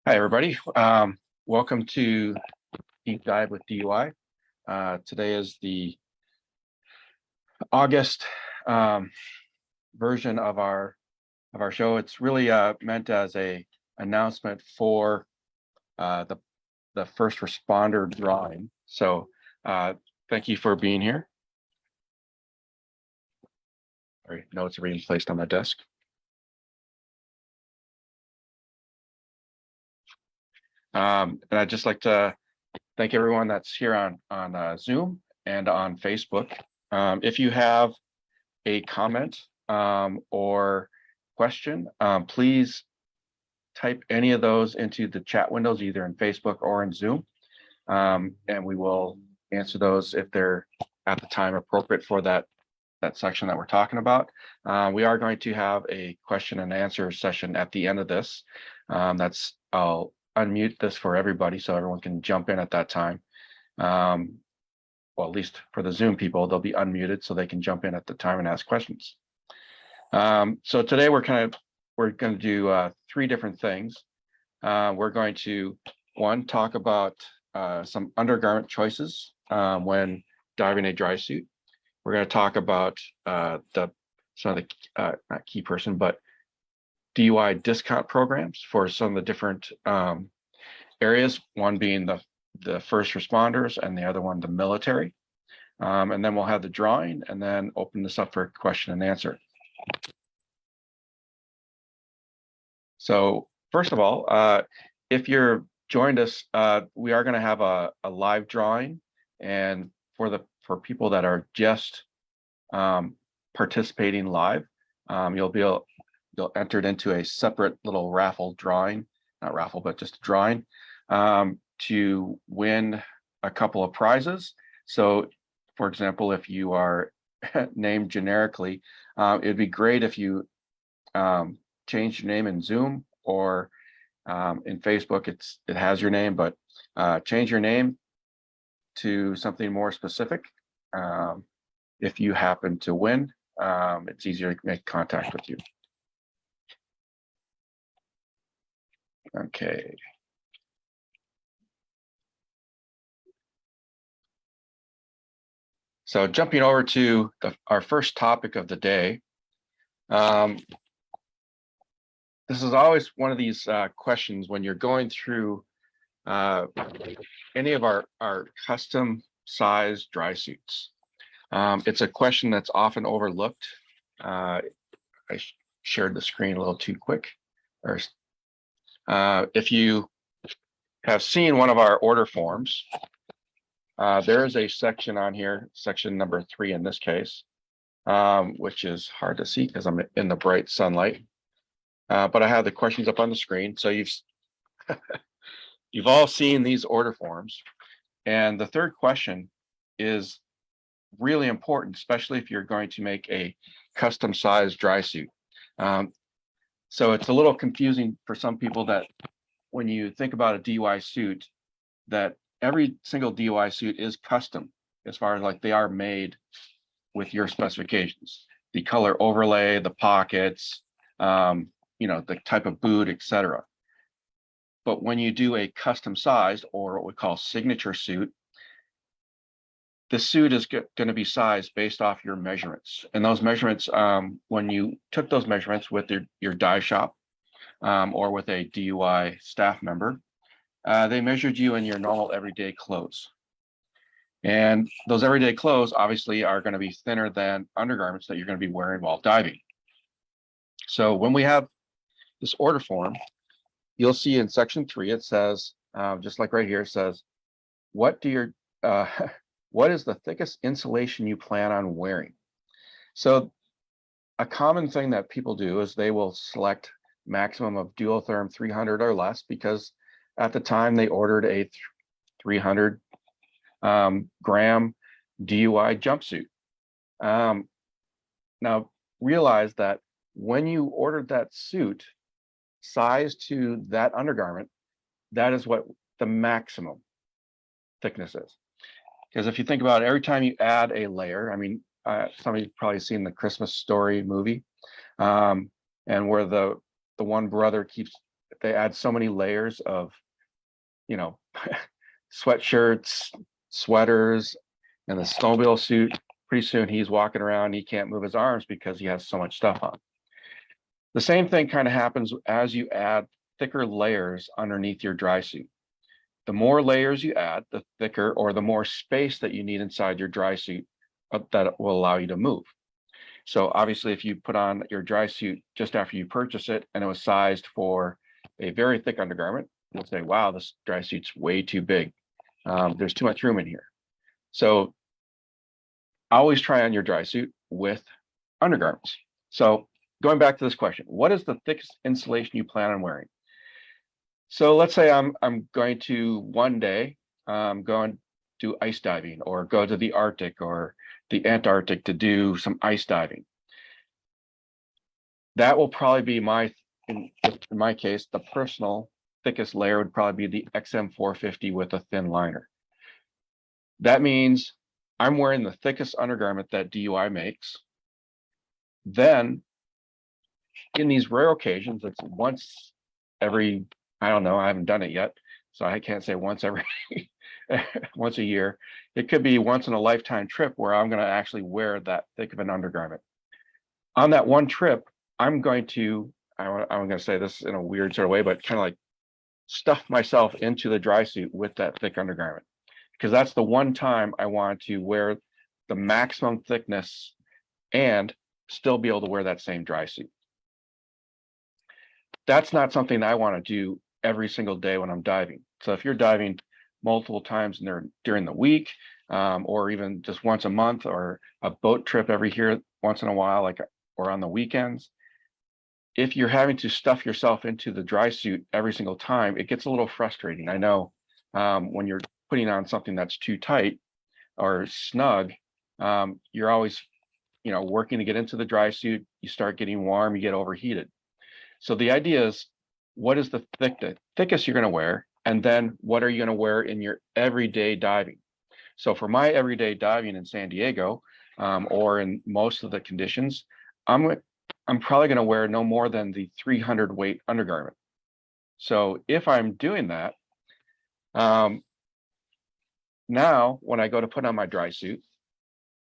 Hi, everybody. Welcome to Deep Dive with DUI. Today is the August version of our show. It's really meant as a announcement for the first responder drawing. So thank you for being here. All right, notes are being placed on my desk. And I'd just like to thank everyone that's here on Zoom and on Facebook. If you have a comment or question, please type any of those into the chat windows, either in Facebook or in Zoom, and we will answer those if they're at the time appropriate for that section that we're talking about. We are going to have a question and answer session at the end of this. I'll unmute this for everybody so everyone can jump in at that time. Well, at least for the Zoom people, they'll be unmuted so they can jump in at the time and ask questions. So today we're going to do three different things. We're going to, one, talk about some undergarment choices when diving a dry suit. We're going to talk about some of the not key person, but DUI discount programs for some of the different areas, one being the first responders and the other one the military. And then we'll have the drawing and then open this up for question and answer. So first of all, if you're joined us, we are going to have a live drawing, and for people that are just participating live, you'll entered into a separate little raffle drawing, not raffle, but just a drawing to win a couple of prizes. So, for example, if you are named generically, it'd be great if you change your name in Zoom or in Facebook. It has your name, but change your name to something more specific. If you happen to win, it's easier to make contact with you. Okay. So jumping over to our first topic of the day. This is always one of these questions when you're going through any of our custom sized dry suits. It's a question that's often overlooked. I shared the screen a little too quick. If you have seen one of our order forms, there is a section on here, section number 3 in this case, which is hard to see because I'm in the bright sunlight. But I have the questions up on the screen. So you've all seen these order forms. And the third question is really important, especially if you're going to make a custom sized dry suit. So it's a little confusing for some people that when you think about a DUI suit, that every single DUI suit is custom as far as like they are made with your specifications, the color overlay, the pockets, the type of boot, etc. But when you do a custom sized or what we call signature suit, the suit is going to be sized based off your measurements. And those measurements, when you took those measurements with your dye shop or with a DUI staff member, they measured you in your normal everyday clothes. And those everyday clothes obviously are going to be thinner than undergarments that you're going to be wearing while diving. So when we have this order form, you'll see in section 3, it says, just like right here, it says, what is the thickest insulation you plan on wearing? So a common thing that people do is they will select maximum of Duotherm 300 or less because at the time they ordered a 300 gram DUI jumpsuit. Now realize that when you ordered that suit size to that undergarment, that is what the maximum thickness is. Because if you think about it, every time you add a layer, I mean, some of you've probably seen the Christmas Story movie, and where the one brother keeps they add so many layers of, sweatshirts, sweaters, and the snowmobile suit. Pretty soon he's walking around, he can't move his arms because he has so much stuff on. The same thing kind of happens as you add thicker layers underneath your dry suit. The more layers you add, the thicker or the more space that you need inside your dry suit that will allow you to move. So obviously, if you put on your dry suit just after you purchase it and it was sized for a very thick undergarment, you'll say, wow, this dry suit's way too big. There's too much room in here. So always try on your dry suit with undergarments. So going back to this question, what is the thickest insulation you plan on wearing? So let's say I'm going to one day go and do ice diving, or go to the Arctic or the Antarctic to do some ice diving. That will probably be in my case, the personal thickest layer would probably be the XM450 with a thin liner. That means I'm wearing the thickest undergarment that DUI makes. Then in these rare occasions, it's once every, I don't know, I haven't done it yet, so I can't say once every once a year. It could be once in a lifetime trip where I'm going to actually wear that thick of an undergarment. On that one trip, I'm going to say this in a weird sort of way, but kind of like stuff myself into the dry suit with that thick undergarment, because that's the one time I want to wear the maximum thickness and still be able to wear that same dry suit. That's not something I want to do every single day when I'm diving. So if you're diving multiple times during the week, or even just once a month, or a boat trip every year once in a while, or on the weekends, if you're having to stuff yourself into the dry suit every single time, it gets a little frustrating. I know when you're putting on something that's too tight or snug, you're always, working to get into the dry suit. You start getting warm, you get overheated. So the idea is, what is the thickest you're going to wear? And then what are you going to wear in your everyday diving? So for my everyday diving in San Diego, or in most of the conditions, I'm probably going to wear no more than the 300 weight undergarment. So if I'm doing that, now when I go to put on my dry suit,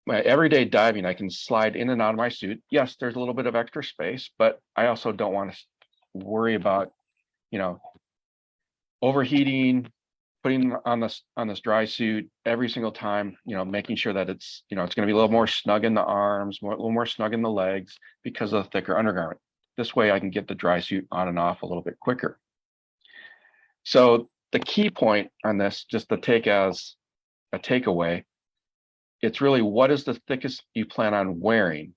my everyday diving, I can slide in and out of my suit. Yes, there's a little bit of extra space, but I also don't want to worry about, overheating, putting on this dry suit every single time, making sure that it's going to be a little more snug in the arms, a little more snug in the legs because of the thicker undergarment. This way I can get the dry suit on and off a little bit quicker. So the key point on this, just to take as a takeaway, it's really, what is the thickest you plan on wearing?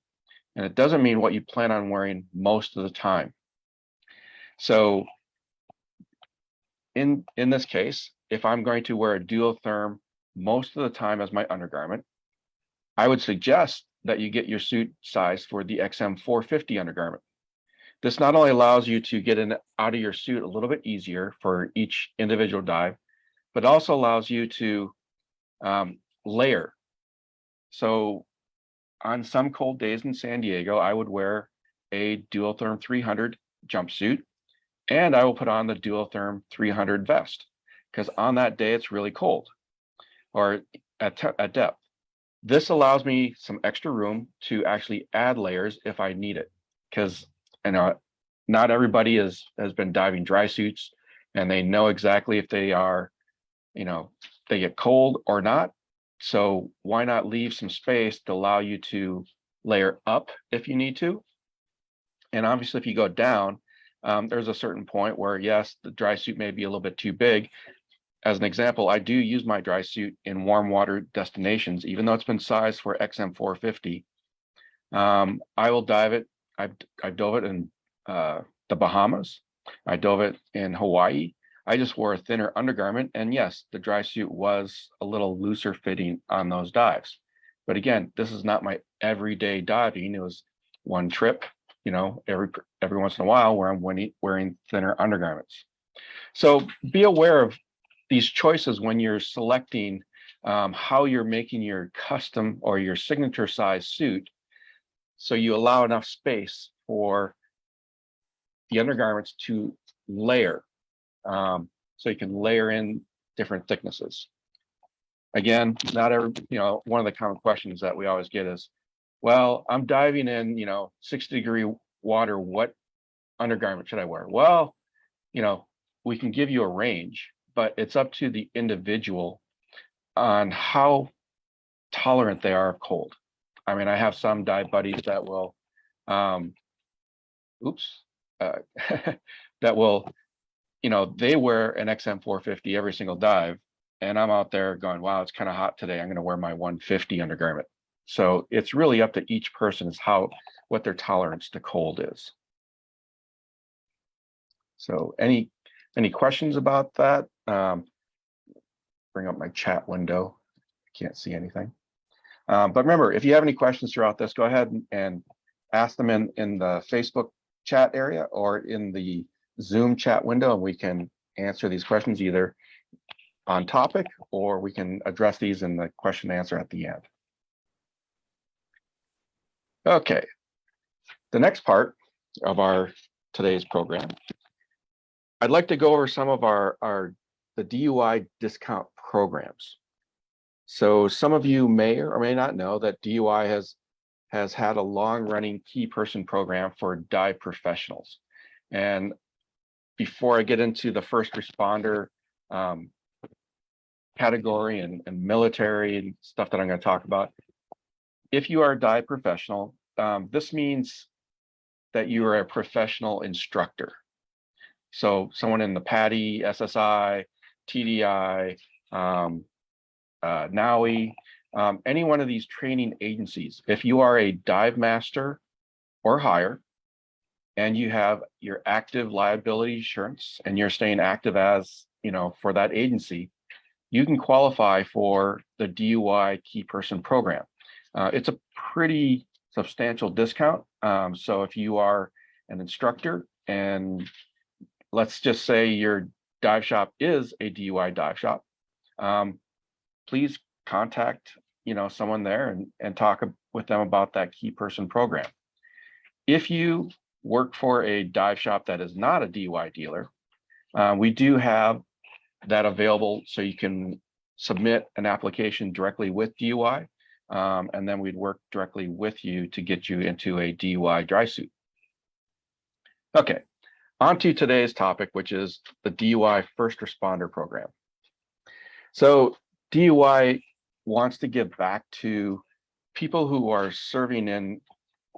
And it doesn't mean what you plan on wearing most of the time. So in this case, if I'm going to wear a duotherm most of the time as my undergarment, I would suggest that you get your suit sized for the XM450 undergarment. This not only allows you to get in out of your suit a little bit easier for each individual dive, but also allows you to layer. So on some cold days in San Diego, I would wear a Duotherm 300 jumpsuit, and I will put on the Duotherm 300 vest, because on that day it's really cold, or at depth. This allows me some extra room to actually add layers if I need it, because not everybody has been diving dry suits and they know exactly if they are, they get cold or not. So why not leave some space to allow you to layer up if you need to? And obviously, if you go down, there's a certain point where, yes, the dry suit may be a little bit too big. As an example, I do use my dry suit in warm water destinations, even though it's been sized for XM450. I will dive it. I've dove it in the Bahamas. I dove it in Hawaii. I just wore a thinner undergarment, and yes, the dry suit was a little looser fitting on those dives. But again, this is not my everyday diving. It was one trip, every once in a while where I'm wearing thinner undergarments. So be aware of these choices when you're selecting how you're making your custom or your signature size suit, so you allow enough space for the undergarments to layer. So you can layer in different thicknesses. Again, not every, one of the common questions that we always get is, well, I'm diving in, 60-degree water. What undergarment should I wear? Well, we can give you a range, but it's up to the individual on how tolerant they are of cold. I mean, I have some dive buddies that will, that will, they wear an XM450 every single dive, and I'm out there going, wow, it's kind of hot today. I'm going to wear my 150 undergarment. So it's really up to each person is what their tolerance to cold is. So any questions about that? Bring up my chat window. I can't see anything. But remember, if you have any questions throughout this, go ahead and ask them in the Facebook chat area or in the Zoom chat window, and we can answer these questions either on topic or we can address these in the question and answer at the end. Okay, the next part of today's program, I'd like to go over some of the DUI discount programs. So some of you may or may not know that DUI has had a long-running key person program for dive professionals. And before I get into the first responder category and military and stuff that I'm going to talk about, if you are a dive professional, this means that you are a professional instructor. So someone in the PADI, SSI, TDI, NAUI, any one of these training agencies, if you are a dive master or higher, and you have your active liability insurance and you're staying active as, for that agency, you can qualify for the DUI key person program. It's a pretty substantial discount. So if you are an instructor and let's just say your dive shop is a DUI dive shop, please contact someone there and talk with them about that key person program. If you work for a dive shop that is not a DUI dealer, we do have that available, so you can submit an application directly with DUI, and then we'd work directly with you to get you into a DUI dry suit. Okay, on to today's topic, which is the DUI first responder program. So DUI wants to give back to people who are serving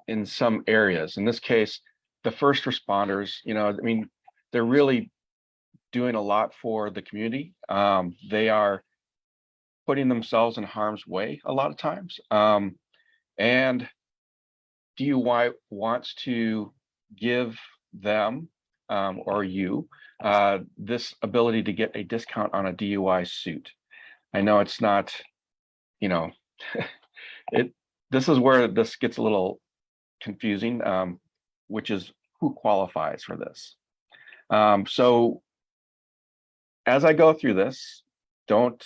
in some areas. In this case, the first responders, they're really doing a lot for the community. They are putting themselves in harm's way a lot of times. And DUI wants to give them or you this ability to get a discount on a DUI suit. I know it's not, this is where this gets a little confusing, which is who qualifies for this. So as I go through this, don't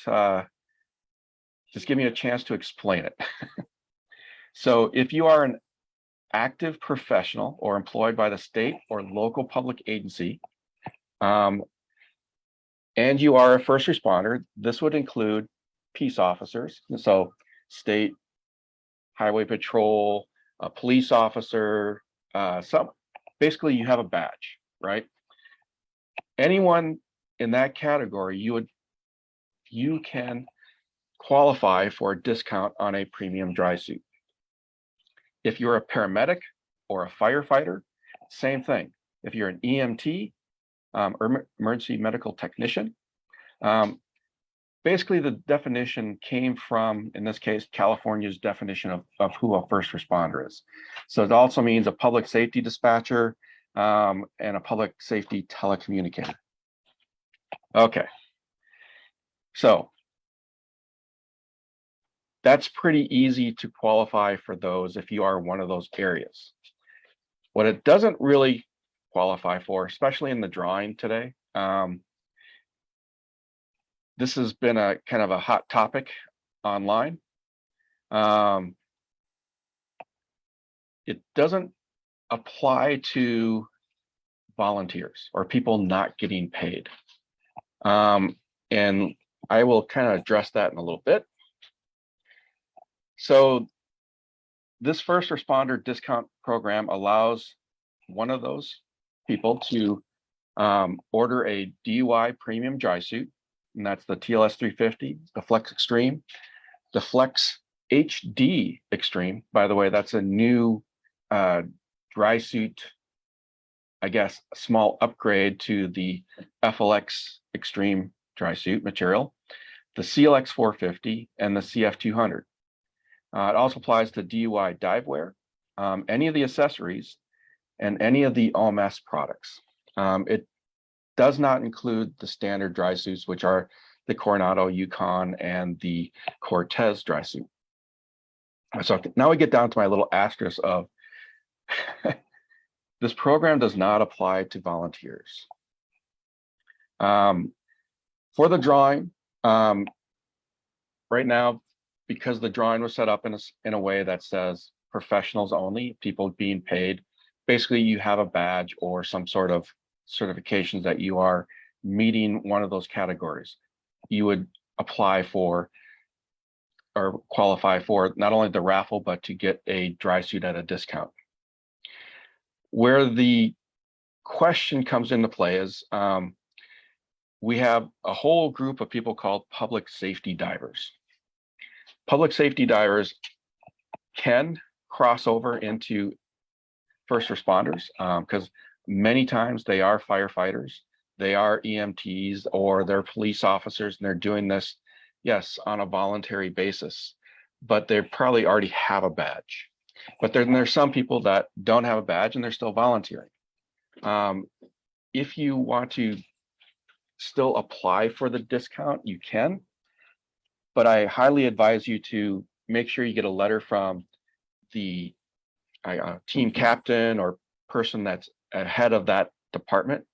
just give me a chance to explain it. So if you are an active professional or employed by the state or local public agency, and you are a first responder, this would include peace officers, so state highway patrol, a police officer, basically you have a badge, right? Anyone in that category, you can qualify for a discount on a premium dry suit. If you're a paramedic or a firefighter, same thing. If you're an EMT, emergency medical technician, basically the definition came from, in this case, California's definition of who a first responder is. So it also means a public safety dispatcher and a public safety telecommunicator. Okay, so that's pretty easy to qualify for those if you are one of those areas. What it doesn't really qualify for, especially in the drawing today, this has been a kind of a hot topic online. It doesn't apply to volunteers or people not getting paid. And I will kind of address that in a little bit. So this first responder discount program allows one of those people to order a DUI premium dry suit, and that's the TLS 350, the Flex Extreme, the Flex HD Extreme. By the way, that's a new dry suit, I guess, a small upgrade to the FLX Extreme dry suit material, the CLX 450, and the CF 200. It also applies to DUI dive wear, any of the accessories, and any of the OMS products. It does not include the standard dry suits, which are the Coronado, Yukon, and the Cortez dry suit. So now we get down to my little asterisk of this program does not apply to volunteers. For the drawing, right now, because the drawing was set up in a way that says professionals only, people being paid, basically you have a badge or some sort of certifications that you are meeting one of those categories. You would apply for or qualify for not only the raffle, but to get a dry suit at a discount. Where the question comes into play is we have a whole group of people called public safety divers. Public safety divers can cross over into first responders because many times they are firefighters, they are EMTs, or they're police officers, and they're doing this, yes, on a voluntary basis, but they probably already have a badge. But then there's some people that don't have a badge and they're still volunteering. If you want to still apply for the discount, you can, but I highly advise you to make sure you get a letter from the team captain or person that's ahead of that department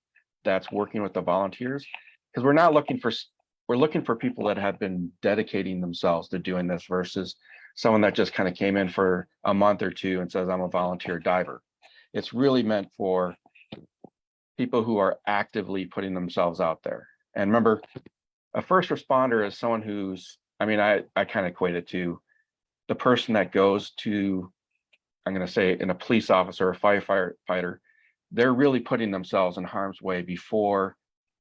that's working with the volunteers, because we're looking for people that have been dedicating themselves to doing this versus someone that just kind of came in for a month or two and says, I'm a volunteer diver. It's really meant for people who are actively putting themselves out there. And remember, a first responder is someone who's, I kind of equate it to the person that goes to, I'm going to say, in a police officer or firefighter, they're really putting themselves in harm's way before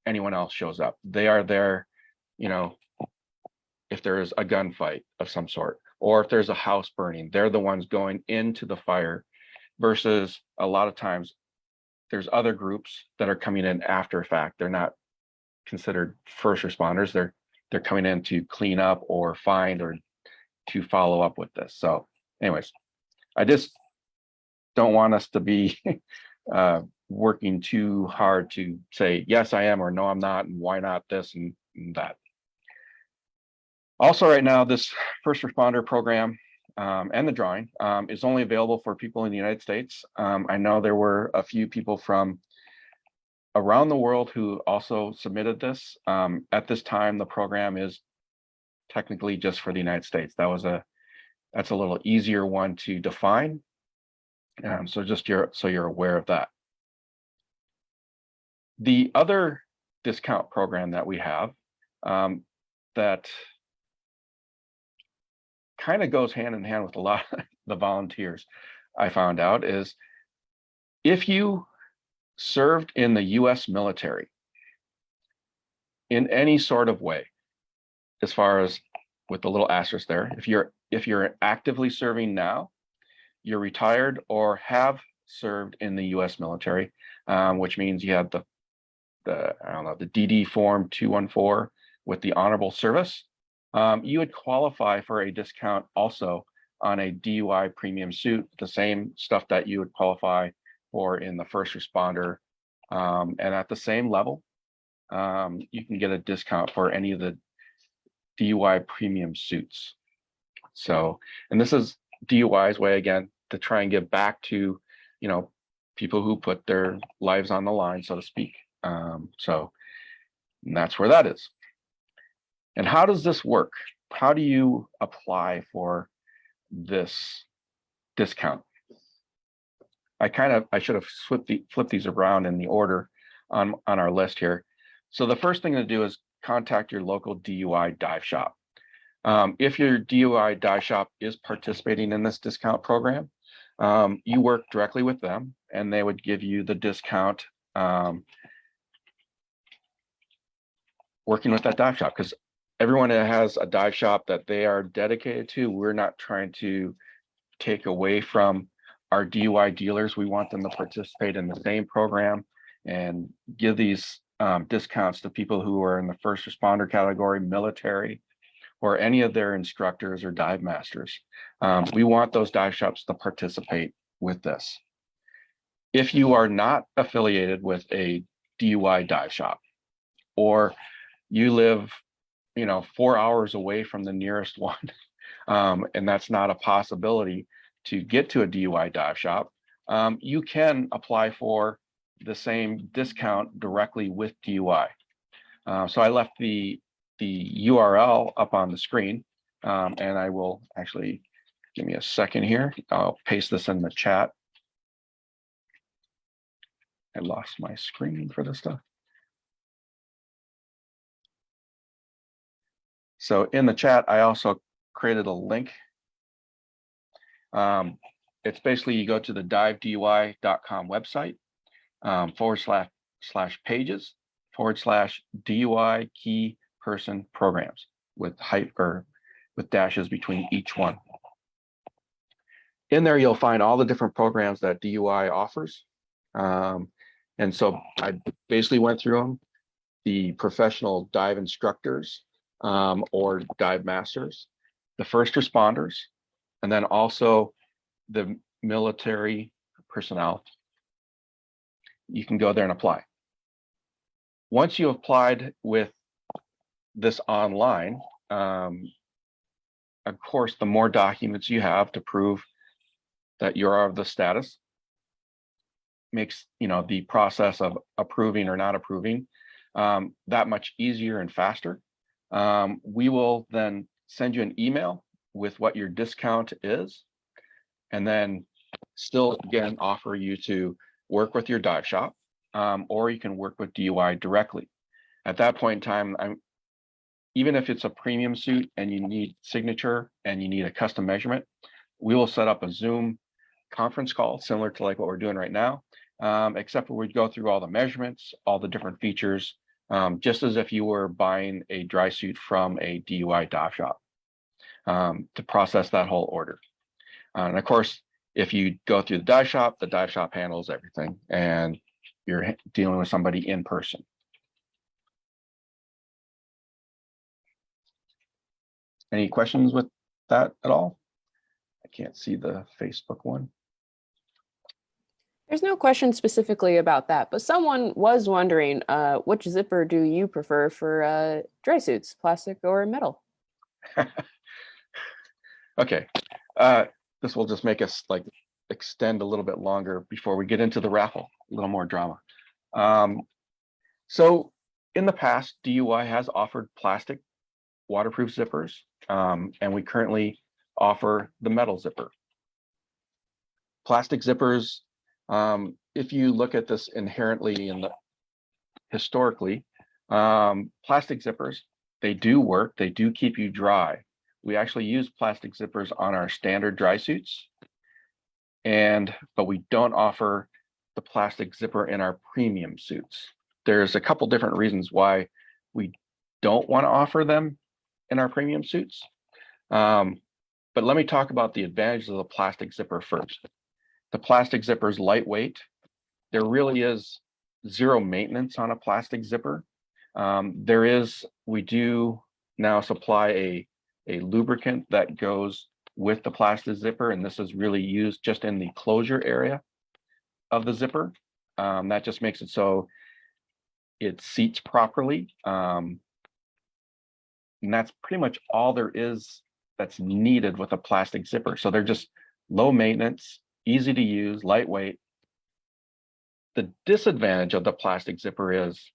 anyone else shows up. They are there, if there is a gunfight of some sort, or if there's a house burning, they're the ones going into the fire, versus a lot of times there's other groups that are coming in after fact. They're not considered first responders. They're coming in to clean up or find or to follow up with this. So anyways, I just don't want us to be working too hard to say, yes, I am, or no, I'm not, and why not this and that. Also, right now, this first responder program and the drawing is only available for people in the United States. I know there were a few people from around the world who also submitted this. At this time, the program is technically just for the United States. That's a little easier one to define. So you're aware of that. The other discount program that we have that kind of goes hand in hand with a lot of the volunteers, I found out, is if you served in the US military in any sort of way, as far as with the little asterisk there, if you're actively serving now, you're retired or have served in the US military, which means you have the DD form 214 with the honorable service, you would qualify for a discount also on a DUI premium suit, the same stuff that you would qualify for in the first responder. And at the same level, you can get a discount for any of the DUI premium suits. So, and this is DUI's way, again, to try and give back to, people who put their lives on the line, so to speak. So that's where that is. And how does this work? How do you apply for this discount? I should have flipped these around in the order on our list here. So the first thing to do is contact your local DUI dive shop. If your DUI dive shop is participating in this discount program, you work directly with them and they would give you the discount working with that dive shop, because everyone that has a dive shop that they are dedicated to, we're not trying to take away from our DUI dealers. We want them to participate in the same program and give these discounts to people who are in the first responder category, military, or any of their instructors or dive masters. We want those dive shops to participate with this. If you are not affiliated with a DUI dive shop, or you live, 4 hours away from the nearest one, and that's not a possibility to get to a DUI dive shop, you can apply for the same discount directly with DUI. So I left the URL up on the screen, and I will actually, give me a second here. I'll paste this in the chat. I lost my screen for this stuff. So in the chat, I also created a link. It's basically, you go to the divedui.com website, /pages/DUI key person programs with with dashes between each one. In there, you'll find all the different programs that DUI offers. And so I basically went through them: the professional dive instructors, or dive masters, the first responders, and then also the military personnel. You can go there and apply. Once you applied with this online, of course, the more documents you have to prove that you're of the status makes the process of approving or not approving that much easier and faster. We will then send you an email with what your discount is, and then still again offer you to work with your dive shop, or you can work with DUI directly. At that point in time, even if it's a premium suit and you need signature and you need a custom measurement, we will set up a Zoom conference call similar to like what we're doing right now, except for we'd go through all the measurements, all the different features, just as if you were buying a dry suit from a DUI dive shop, to process that whole order. And of course, if you go through the dive shop handles everything, and you're dealing with somebody in person. Any questions with that at all? I can't see the Facebook one. There's no question specifically about that, but someone was wondering, which zipper do you prefer for dry suits, plastic or metal? Okay, this will just make us extend a little bit longer before we get into the raffle, a little more drama. So in the past, DUI has offered plastic waterproof zippers, and we currently offer the metal zipper. Plastic zippers, if you look at this inherently historically, plastic zippers, they do work, they do keep you dry. We actually use plastic zippers on our standard dry suits, but we don't offer the plastic zipper in our premium suits. There's a couple different reasons why we don't want to offer them in our premium suits. But let me talk about the advantages of the plastic zipper first. The plastic zipper is lightweight. There really is zero maintenance on a plastic zipper. We do now supply a lubricant that goes with the plastic zipper, and this is really used just in the closure area of the zipper. That just makes it so it seats properly. And that's pretty much all there is that's needed with a plastic zipper. So they're just low maintenance, easy to use, lightweight. The disadvantage of the plastic zipper is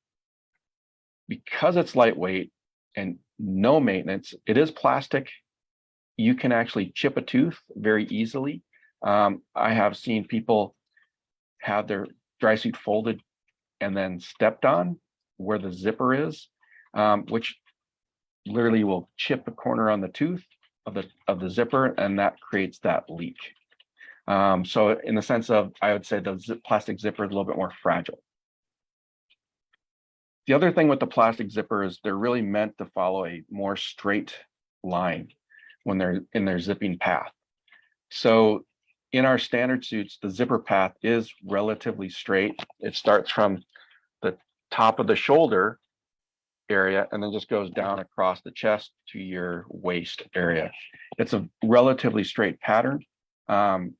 because it's lightweight and no maintenance, it is plastic. You can actually chip a tooth very easily. I have seen people have their dry suit folded and then stepped on where the zipper is, which literally will chip a corner on the tooth of the zipper, and that creates that leak. So in the sense of, I would say the plastic zipper is a little bit more fragile. The other thing with the plastic zipper is they're really meant to follow a more straight line when they're in their zipping path. So in our standard suits, the zipper path is relatively straight. It starts from the top of the shoulder area and then just goes down across the chest to your waist area. It's a relatively straight pattern. The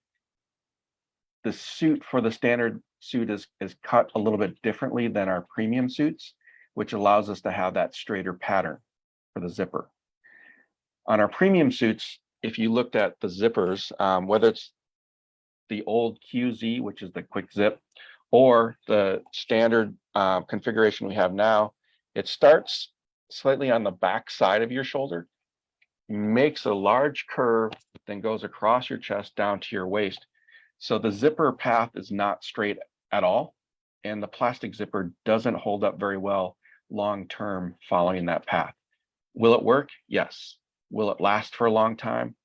suit for the standard suit is cut a little bit differently than our premium suits, which allows us to have that straighter pattern for the zipper. On our premium suits, if you looked at the zippers, whether it's the old QZ, which is the quick zip, or the standard configuration we have now, it starts slightly on the back side of your shoulder, makes a large curve, then goes across your chest down to your waist. So the zipper path is not straight at all, and the plastic zipper doesn't hold up very well long-term following that path. Will it work? Yes. Will it last for a long time?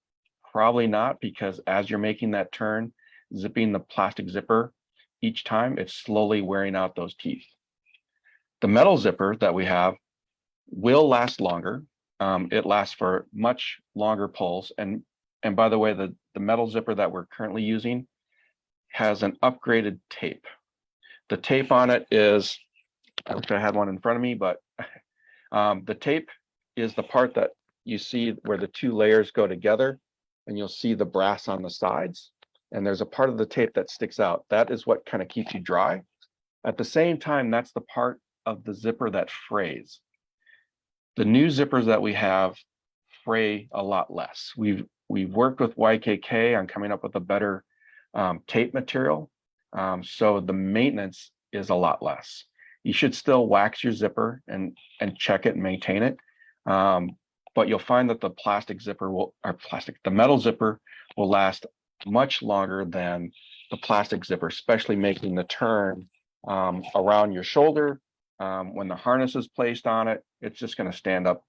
Probably not, because as you're making that turn, zipping the plastic zipper, each time it's slowly wearing out those teeth. The metal zipper that we have will last longer. It lasts for much longer pulls. And by the way, the metal zipper that we're currently using has an upgraded tape. The tape on it is, I wish I had one in front of me, but the tape is the part that you see where the two layers go together, and you'll see the brass on the sides. And there's a part of the tape that sticks out. That is what kind of keeps you dry. At the same time, that's the part of the zipper that frays. The new zippers that we have fray a lot less. We've worked with YKK on coming up with a better tape material. So the maintenance is a lot less. You should still wax your zipper and check it and maintain it. But you'll find that the the metal zipper will last much longer than the plastic zipper, especially making the turn around your shoulder. When the harness is placed on it, it's just going to stand up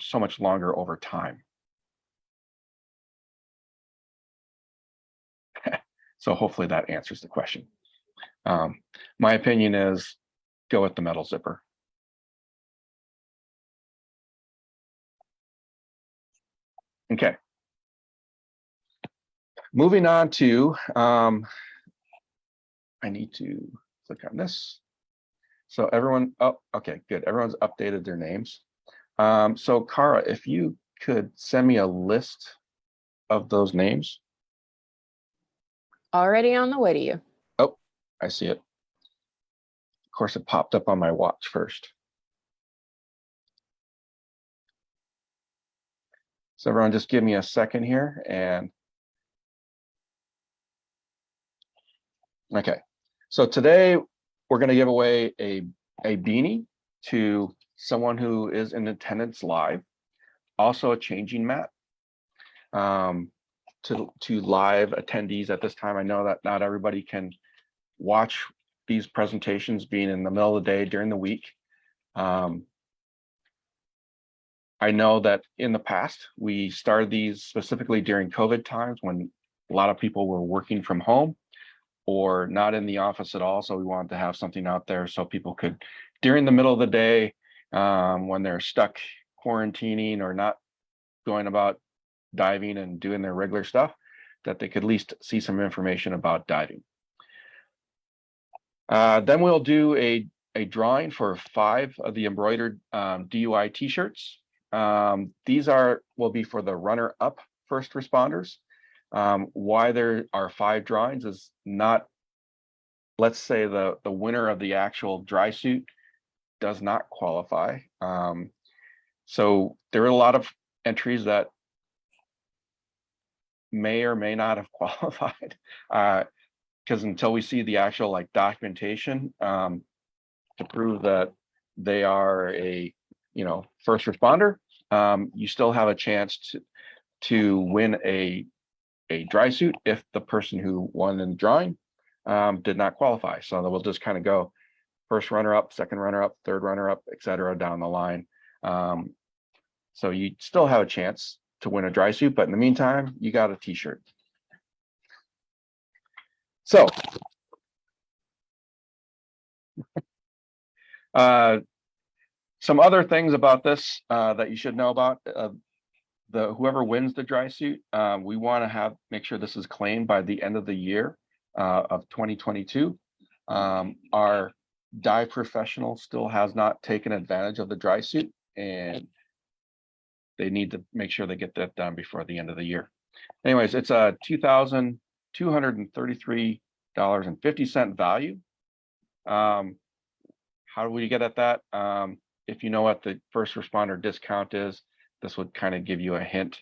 so much longer over time. So hopefully that answers the question. My opinion is go with the metal zipper. Okay. Moving on to, I need to click on this. So everyone, oh, okay, good. Everyone's updated their names. So Cara, if you could send me a list of those names. Already on the way to you. Oh, I see it. Of course, it popped up on my watch first. So everyone just give me a second here and okay. So today we're going to give away a beanie to someone who is in attendance live, also a changing mat to live attendees at this time. I know that not everybody can watch these presentations being in the middle of the day during the week. I know that in the past, we started these specifically during COVID times when a lot of people were working from home or not in the office at all. So we wanted to have something out there so people could, during the middle of the day, when they're stuck quarantining or not going about diving and doing their regular stuff, that they could at least see some information about diving. Then we'll do a drawing for 5 of the embroidered DUI t-shirts. These will be for the runner-up first responders. Why there are 5 drawings is not, let's say the winner of the actual dry suit does not qualify. So there are a lot of entries that may or may not have qualified because until we see the actual documentation to prove that they are a first responder, you still have a chance to win a dry suit if the person who won in the drawing did not qualify. So we'll just kind of go first runner-up, second runner-up, third runner-up, etc. down the line. So you still have a chance to win a dry suit, but in the meantime, you got a t-shirt. So some other things about this that you should know about. Whoever wins the dry suit, we want to make sure this is claimed by the end of the year of 2022. Our dye professional still has not taken advantage of the dry suit, and they need to make sure they get that done before the end of the year. Anyways, it's a $2,233.50 value. How do we get at that? If you know what the first responder discount is, this would kind of give you a hint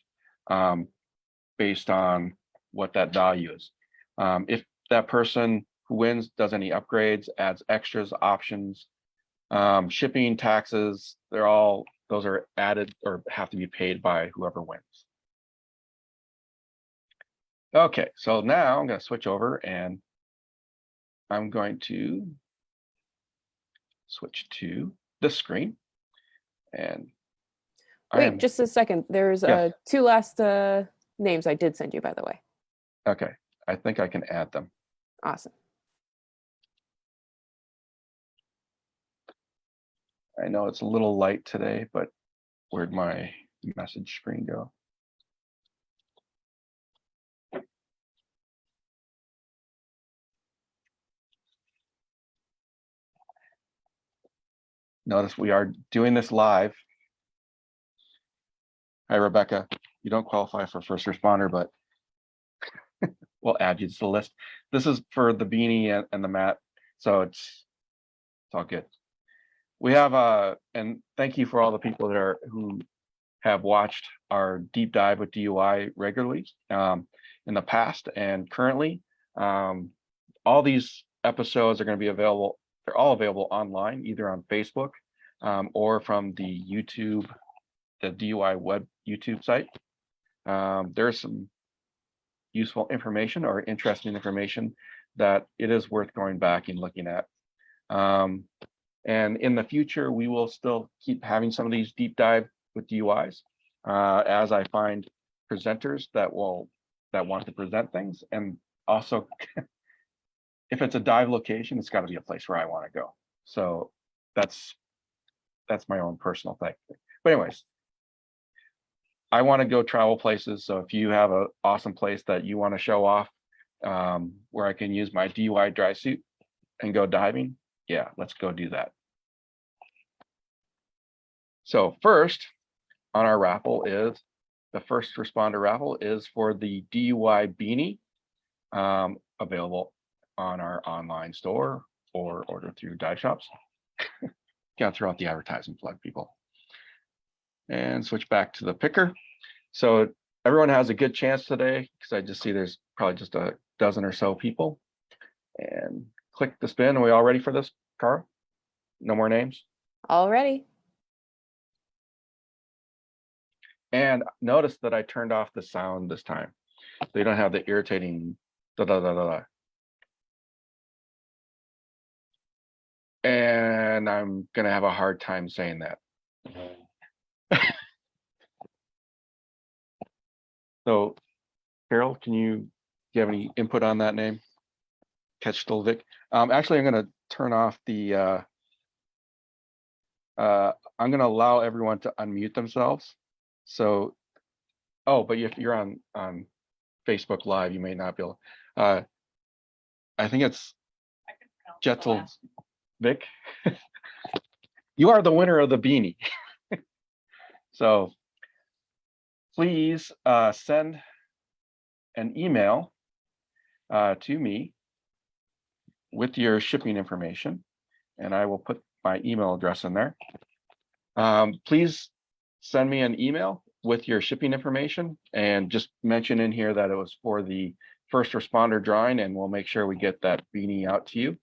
based on what that value is. If that person who wins does any upgrades, adds extras, options, shipping, taxes, those are added or have to be paid by whoever wins. Okay, so now I'm going to switch over and I'm going to switch to this screen. And wait, just a second. There's Yes. 2 last names I did send you, by the way. Okay, I think I can add them. Awesome. I know it's a little light today, but where'd my message screen go? Notice we are doing this live. Hi, Rebecca. You don't qualify for first responder, but we'll add you to the list. This is for the beanie and the mat, so it's all good. We have and thank you for all the people who have watched our deep dive with DUI regularly in the past and currently. All these episodes are going to be available. They're all available online, either on Facebook or from the DUI web YouTube site. There's some useful information or interesting information that it is worth going back and looking at. And in the future, we will still keep having some of these deep dive with DUIs as I find presenters that want to present things. And also, if it's a dive location, it's got to be a place where I want to go. So that's my own personal thing. But anyways, I want to go travel places. So if you have an awesome place that you want to show off where I can use my DUI dry suit and go diving, yeah, let's go do that. So first on our raffle is the first responder raffle is for the DUI beanie available on our online store or order through dive shops. Gotta throw out the advertising plug, people. And switch back to the picker. So everyone has a good chance today because I just see there's probably just a dozen or so people. And click the spin. Are we all ready for this, Carl? No more names? All ready. And notice that I turned off the sound this time. So you don't have the irritating da da da da da. And I'm gonna have a hard time saying that. So, Carol, do you have any input on that name? Ketchtelvik. Actually, I'm gonna turn off the. I'm gonna allow everyone to unmute themselves. So, oh, but if you're on Facebook Live, you may not be able. I think it's Jettelvik. You are the winner of the beanie. So please send an email to me with your shipping information, and I will put my email address in there. Please send me an email with your shipping information and just mention in here that it was for the first responder drawing, and we'll make sure we get that beanie out to you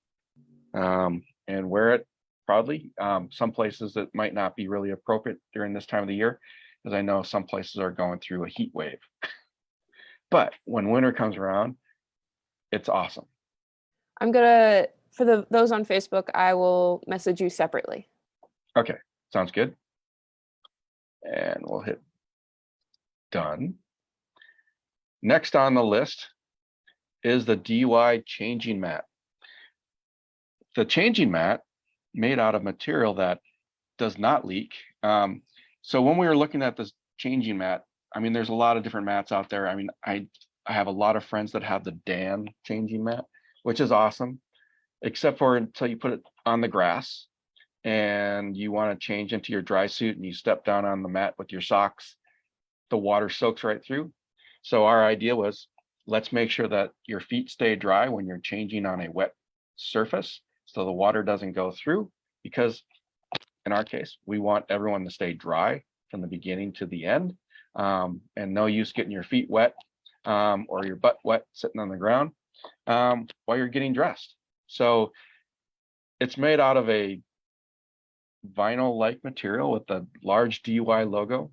and wear it proudly. Some places it might not be really appropriate during this time of the year, because I know some places are going through a heat wave. But when winter comes around, it's awesome. I'm gonna, for those on Facebook, I will message you separately. Okay, sounds good. And we'll hit done. Next on the list is the DUI changing mat. The changing mat made out of material that does not leak. So when we were looking at this changing mat, I mean, there's a lot of different mats out there. I mean, I have a lot of friends that have the Dan changing mat, which is awesome, except for until you put it on the grass and you want to change into your dry suit and you step down on the mat with your socks, the water soaks right through. So our idea was, let's make sure that your feet stay dry when you're changing on a wet surface so the water doesn't go through, because in our case, we want everyone to stay dry from the beginning to the end, and no use getting your feet wet or your butt wet sitting on the ground while you're getting dressed. So it's made out of a vinyl-like material with a large DUI logo.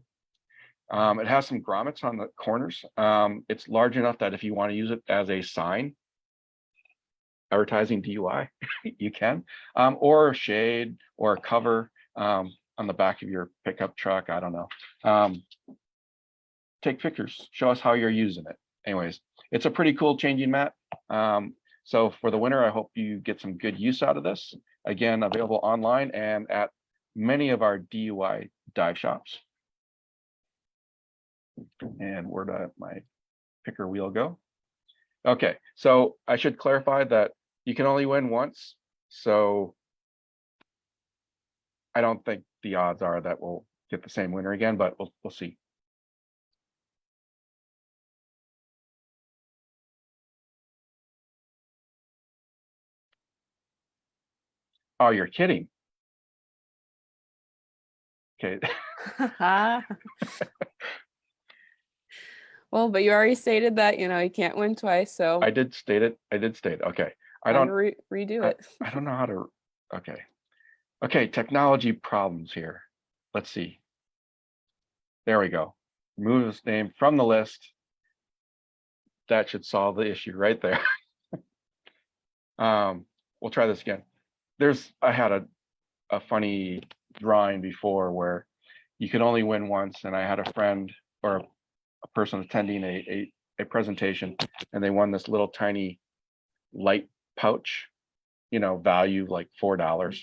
It has some grommets on the corners. It's large enough that if you want to use it as a sign advertising DUI, you can, or a shade or a cover on the back of your pickup truck. I don't know. Take pictures, show us how you're using it. Anyways, it's a pretty cool changing mat. So for the winter, I hope you get some good use out of this. Again, available online and at many of our DUI dive shops. And where did my picker wheel go? Okay, so I should clarify that you can only win once. So I don't think the odds are that we'll get the same winner again, but we'll see. Oh, you're kidding. Okay. Well, but you already stated that, you can't win twice, so I did state it. I did state. Okay. I time don't to redo it. I don't know how to. Okay. Okay. Technology problems here. Let's see. There we go. Remove this name from the list. That should solve the issue right there. We'll try this again. I had a funny drawing before where you could only win once, and I had a friend or a person attending a presentation, and they won this little tiny light pouch, value like $4.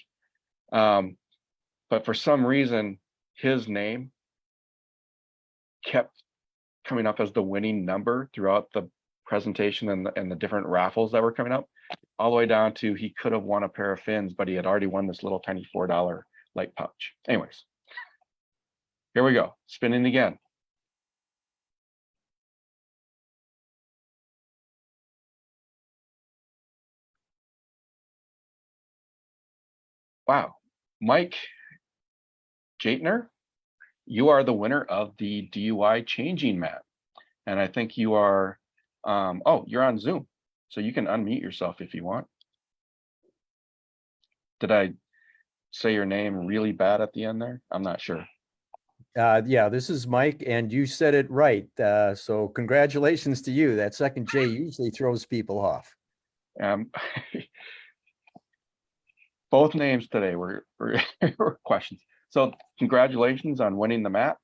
But for some reason, his name kept coming up as the winning number throughout the presentation and the different raffles that were coming up, all the way down to he could have won a pair of fins, but he had already won this little tiny $4 light pouch. Anyways, here we go, spinning again. Wow, Mike Jaitner, you are the winner of the DUI changing mat. And I think you are, oh, you're on Zoom. So you can unmute yourself if you want. Did I say your name really bad at the end there? I'm not sure. Yeah, this is Mike, and you said it right. So congratulations to you. That second J usually throws people off. Both names today were questions. So congratulations on winning the mat.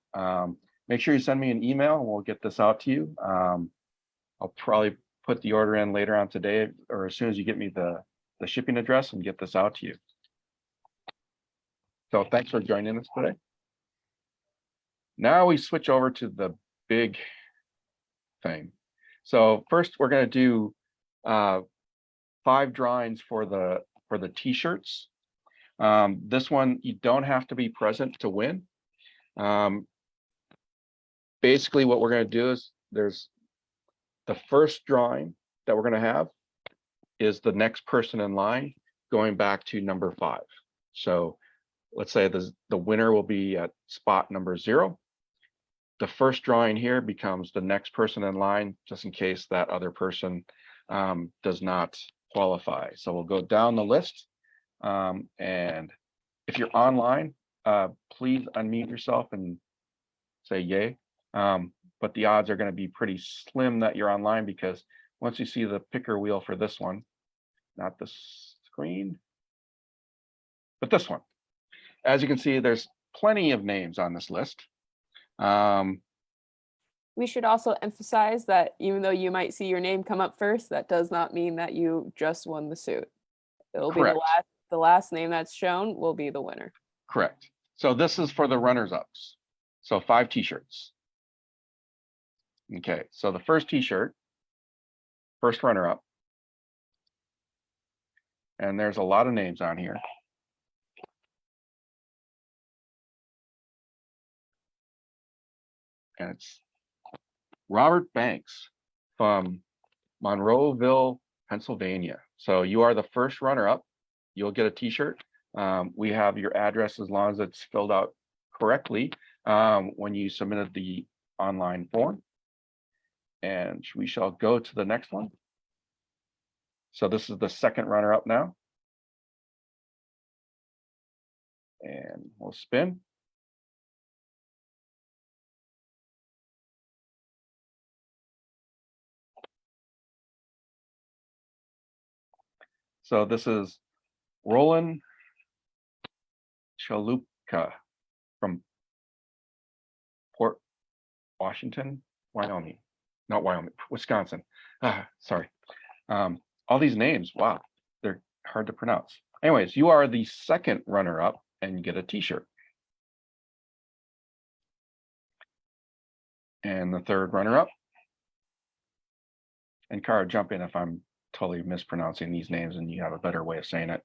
Make sure you send me an email and we'll get this out to you. I'll probably put the order in later on today, or as soon as you get me the shipping address, and get this out to you. So thanks for joining us today. Now we switch over to the big thing. So first we're going to do 5 drawings for the t-shirts. This one, you don't have to be present to win. Basically what we're going to do is there's the first drawing that we're going to have is the next person in line going back to number 5. So let's say the winner will be at spot number 0. The first drawing here becomes the next person in line, just in case that other person does not qualify. So we'll go down the list. And if you're online, please unmute yourself and say yay. But the odds are going to be pretty slim that you're online, because once you see the picker wheel for this one, not the screen, but this one. As you can see, there's plenty of names on this list. We should also emphasize that even though you might see your name come up first, that does not mean that you just won the suit. It'll be Correct. the last name that's shown will be the winner. Correct. So this is for the runners-ups. So 5 t-shirts. Okay, so the first t-shirt, first runner-up, and there's a lot of names on here. And it's Robert Banks from Monroeville, Pennsylvania. So you are the first runner-up. You'll get a t-shirt. We have your address as long as it's filled out correctly when you submitted the online form. And we shall go to the next one. So this is the second runner-up now. And we'll spin. So this is Roland Chalupka from Port Washington, Wyoming. Not Wyoming, Wisconsin. Sorry. All these names, wow, they're hard to pronounce. Anyways, you are the second runner-up and you get a t-shirt. And the third runner-up. And Cara, jump in if I'm totally mispronouncing these names and you have a better way of saying it.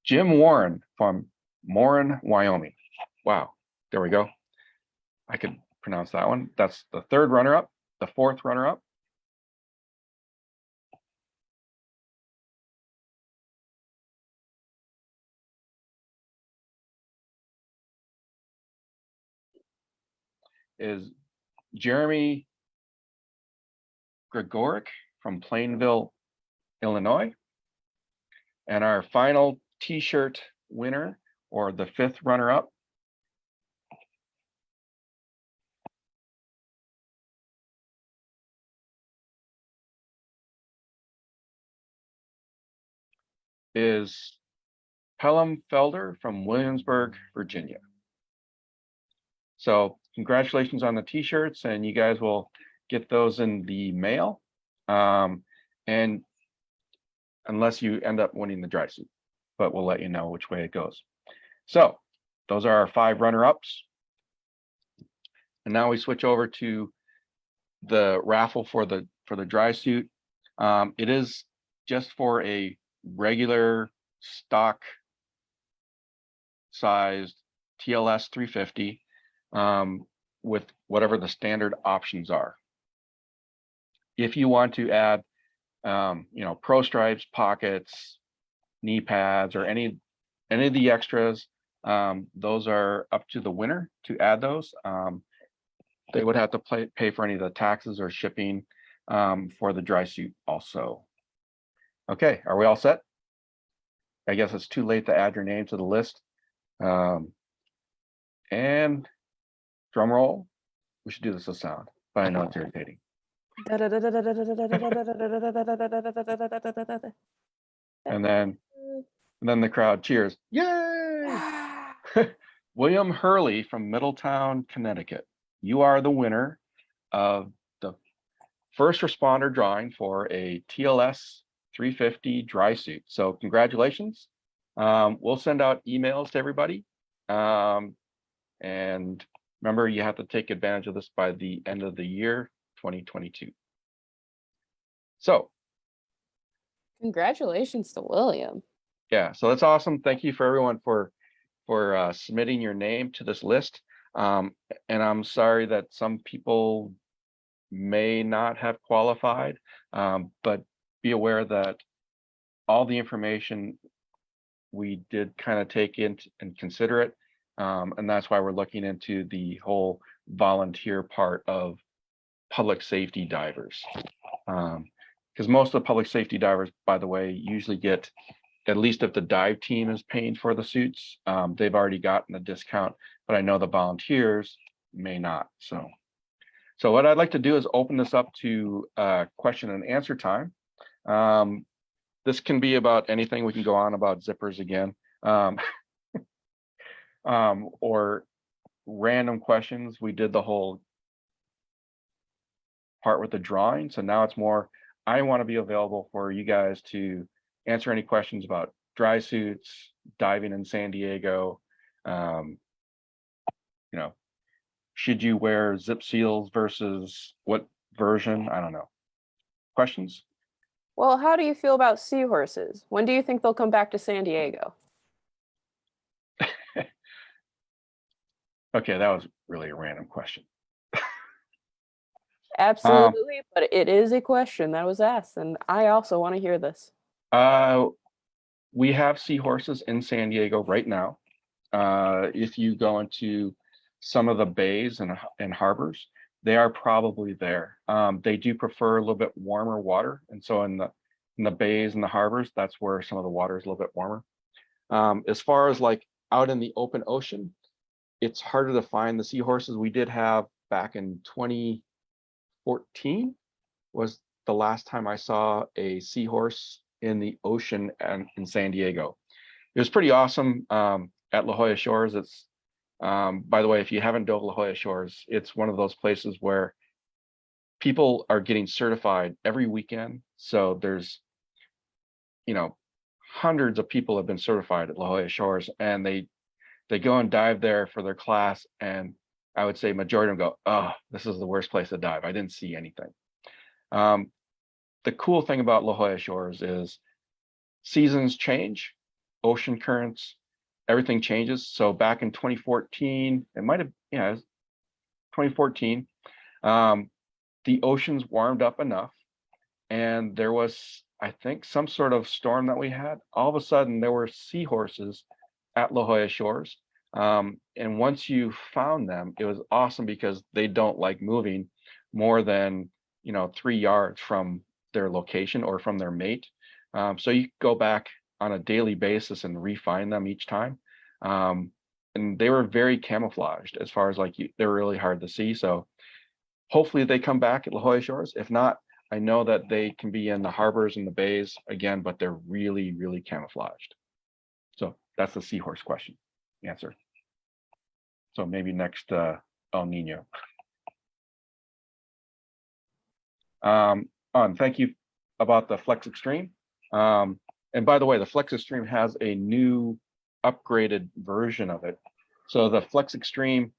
Jim Warren from Morin, Wyoming. Wow, there we go. I could pronounce that one. That's the third runner-up. The fourth runner-up. Is Jeremy Gregoric from Plainville, Illinois. And our final t-shirt winner, or the fifth runner-up, is Pelham Felder from Williamsburg, Virginia. So congratulations on the t-shirts, and you guys will get those in the mail. And unless you end up winning the dry suit, but we'll let you know which way it goes. So those are our 5 runner-ups. And now we switch over to the raffle for the dry suit. It is just for a regular stock sized TLS 350 with whatever the standard options are. If you want to add pro stripes, pockets, knee pads, or any of the extras, those are up to the winner to add those. They would have to pay for any of the taxes or shipping for the dry suit also. Okay, are we all set? I guess it's too late to add your name to the list. And drum roll. We should do this with sound, but I know it's irritating. And then the crowd cheers. Yay! William Hurley from Middletown, Connecticut. You are the winner of the first responder drawing for a TLS 350 dry suit. So congratulations. We'll send out emails to everybody. And remember, you have to take advantage of this by the end of the year, 2022. So. Congratulations to William. Yeah, so that's awesome. Thank you for everyone for submitting your name to this list. And I'm sorry that some people may not have qualified, but be aware that all the information we did kind of take in and consider it. And that's why we're looking into the whole volunteer part of public safety divers. Because most of the public safety divers, by the way, usually get, at least if the dive team is paying for the suits, they've already gotten a discount, but I know the volunteers may not. So what I'd like to do is open this up to question and answer time. This can be about anything. We can go on about zippers again, or random questions. We did the whole part with the drawing. So now it's more, I want to be available for you guys to answer any questions about dry suits, diving in San Diego. Should you wear zip seals versus what version? I don't know. Questions? Well, how do you feel about seahorses? When do you think they'll come back to San Diego? Okay, that was really a random question. Absolutely, but it is a question that was asked, and I also want to hear this. We have seahorses in San Diego right now. If you go into some of the bays and harbors, they are probably there. They do prefer a little bit warmer water, and so in the bays and the harbors, that's where some of the water is a little bit warmer. As far as like out in the open ocean, it's harder to find the seahorses. We did have back in 2014 was the last time I saw a seahorse in the ocean and in San Diego. It was pretty awesome. At La Jolla Shores, it's by the way, if you haven't dove La Jolla Shores, it's one of those places where people are getting certified every weekend. So there's, hundreds of people have been certified at La Jolla Shores, and they go and dive there for their class. And I would say majority of them go, oh, this is the worst place to dive. I didn't see anything. The cool thing about La Jolla Shores is seasons change, ocean currents, everything changes. So back in 2014, it might have, 2014, the oceans warmed up enough, and there was, I think, some sort of storm that we had. All of a sudden, there were seahorses at La Jolla Shores. And once you found them, it was awesome because they don't like moving more than 3 yards from their location or from their mate. So you go back on a daily basis and refine them each time. And they were very camouflaged as far as they're really hard to see. So hopefully they come back at La Jolla Shores. If not, I know that they can be in the harbors and the bays again, but they're really, really camouflaged. So that's the seahorse question answer. So maybe next El Nino. Thank you about the Flex Extreme. And by the way, the Flex Extreme has a new upgraded version of it. So the Flex Extreme,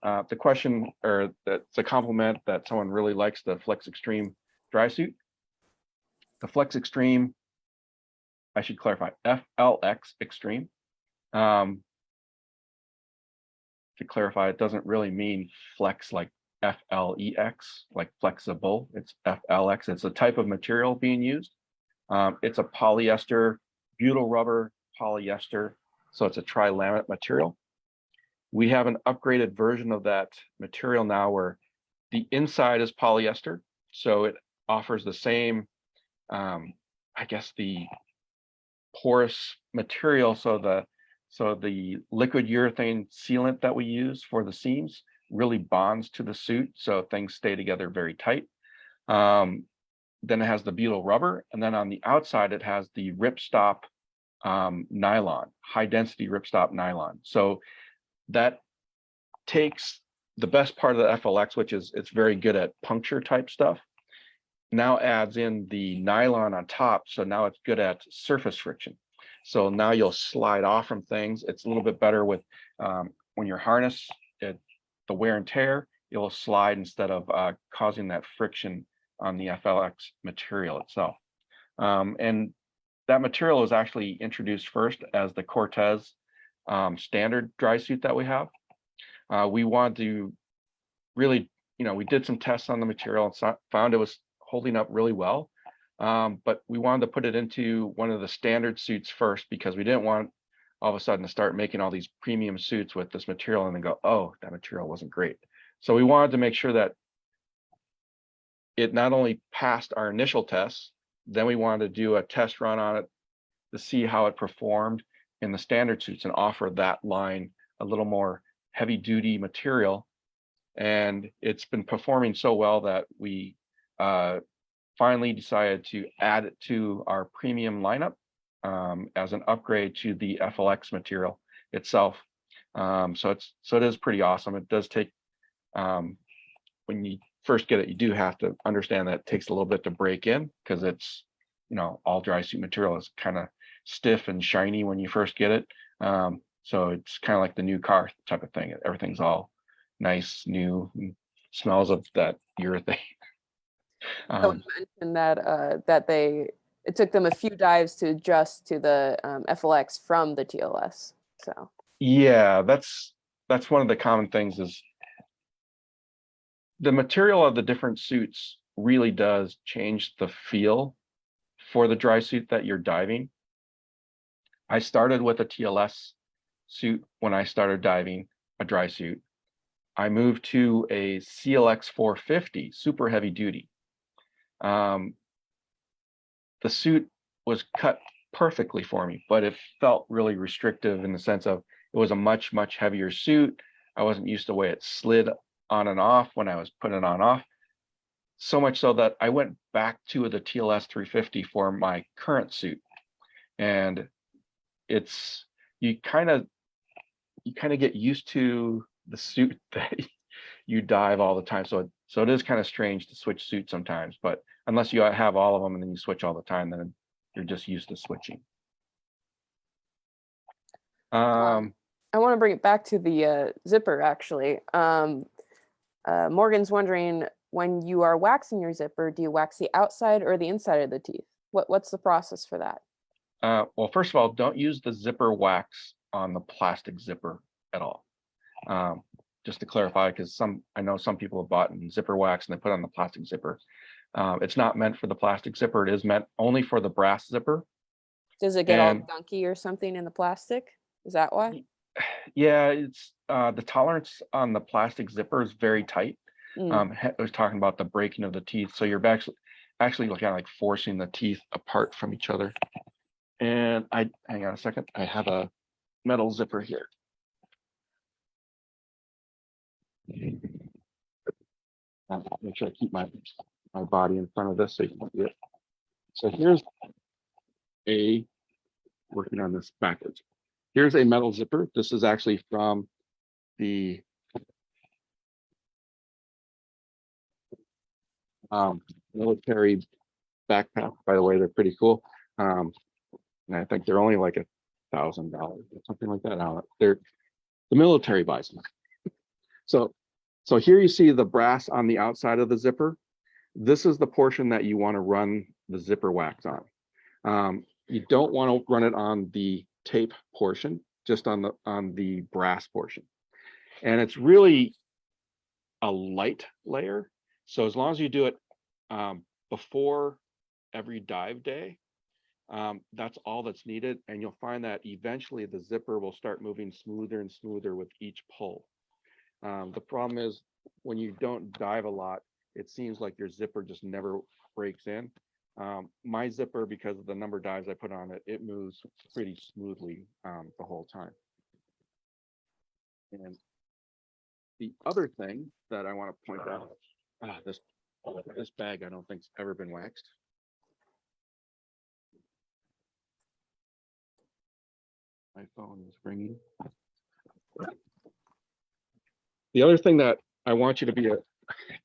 the question, or that's a compliment that someone really likes the Flex Extreme dry suit. The Flex Extreme, I should clarify, FLX Extreme. To clarify, it doesn't really mean flex like FLEX, like flexible. It's FLX. It's a type of material being used. It's a polyester, butyl rubber polyester. So it's a tri-laminate material. We have an upgraded version of that material now where the inside is polyester. So it offers the same, I guess, the porous material. So the liquid urethane sealant that we use for the seams really bonds to the suit, so things stay together very tight. Then it has the butyl rubber, and then on the outside it has the ripstop nylon, high density ripstop nylon. So that takes the best part of the FLX, which is it's very good at puncture type stuff, now adds in the nylon on top. So now it's good at surface friction. So now you'll slide off from things. It's a little bit better with when your harness, the wear and tear, it'll slide instead of causing that friction on the FLX material itself. And that material was actually introduced first as the Cortez standard dry suit that we have. We wanted to really, we did some tests on the material and found it was holding up really well. But we wanted to put it into one of the standard suits first because we didn't want all of a sudden to start making all these premium suits with this material and then go, oh, that material wasn't great. So we wanted to make sure that it not only passed our initial tests, then we wanted to do a test run on it to see how it performed in the standard suits and offer that line a little more heavy duty material and it's been performing so well that we finally decided to add it to our premium lineup as an upgrade to the FLX material itself. So it is pretty awesome. It does take when you first get it, you do have to understand that it takes a little bit to break in, because it's, all dry suit material is kind of stiff and shiny when you first get it. So it's kind of like the new car type of thing. Everything's all nice, new, and smells of that urethane. So you mentioned that it took them a few dives to adjust to the FLX from the TLS. So Yeah, that's one of the common things is the material of the different suits really does change the feel for the dry suit that you're diving. I started with a TLS suit when I started diving a dry suit. I moved to a CLX 450 super heavy duty. The suit was cut perfectly for me, but it felt really restrictive in the sense of it was a much, much heavier suit. I wasn't used to the way it slid on and off when I was putting it on off. So much so that I went back to the TLS 350 for my current suit. And it's, you kind of get used to the suit that you dive all the time. So it is kind of strange to switch suits sometimes, but unless you have all of them and then you switch all the time, then you're just used to switching. I want to bring it back to the zipper, actually. Morgan's wondering, when you are waxing your zipper, do you wax the outside or the inside of the teeth? What's the process for that? Well, first of all, don't use the zipper wax on the plastic zipper at all. Just to clarify, because I know some people have bought zipper wax and they put on the plastic zipper. It's not meant for the plastic zipper. It is meant only for the brass zipper. Does it get all gunky or something in the plastic? Is that why? Yeah, it's the tolerance on the plastic zipper is very tight. I was talking about the breaking of the teeth. So you're actually kind of like forcing the teeth apart from each other. And hang on a second. I have a metal zipper here. Make sure I keep my body in front of this so you can see it. So here's working on this backwards. Here's a metal zipper. This is actually from the military backpack. By the way, they're pretty cool. And I think they're only like $1,000 or something like that. The military buys them. So here you see the brass on the outside of the zipper. This is the portion that you want to run the zipper wax on. You don't want to run it on the tape portion, just on the brass portion. And it's really a light layer. So as long as you do it before every dive day, that's all that's needed. And you'll find that eventually the zipper will start moving smoother and smoother with each pull. The problem is when you don't dive a lot, it seems like your zipper just never breaks in. My zipper, because of the number of dives I put on it, it moves pretty smoothly the whole time. And the other thing that I want to point out, this bag I don't think's ever been waxed. My phone is ringing. The other thing that I want you to be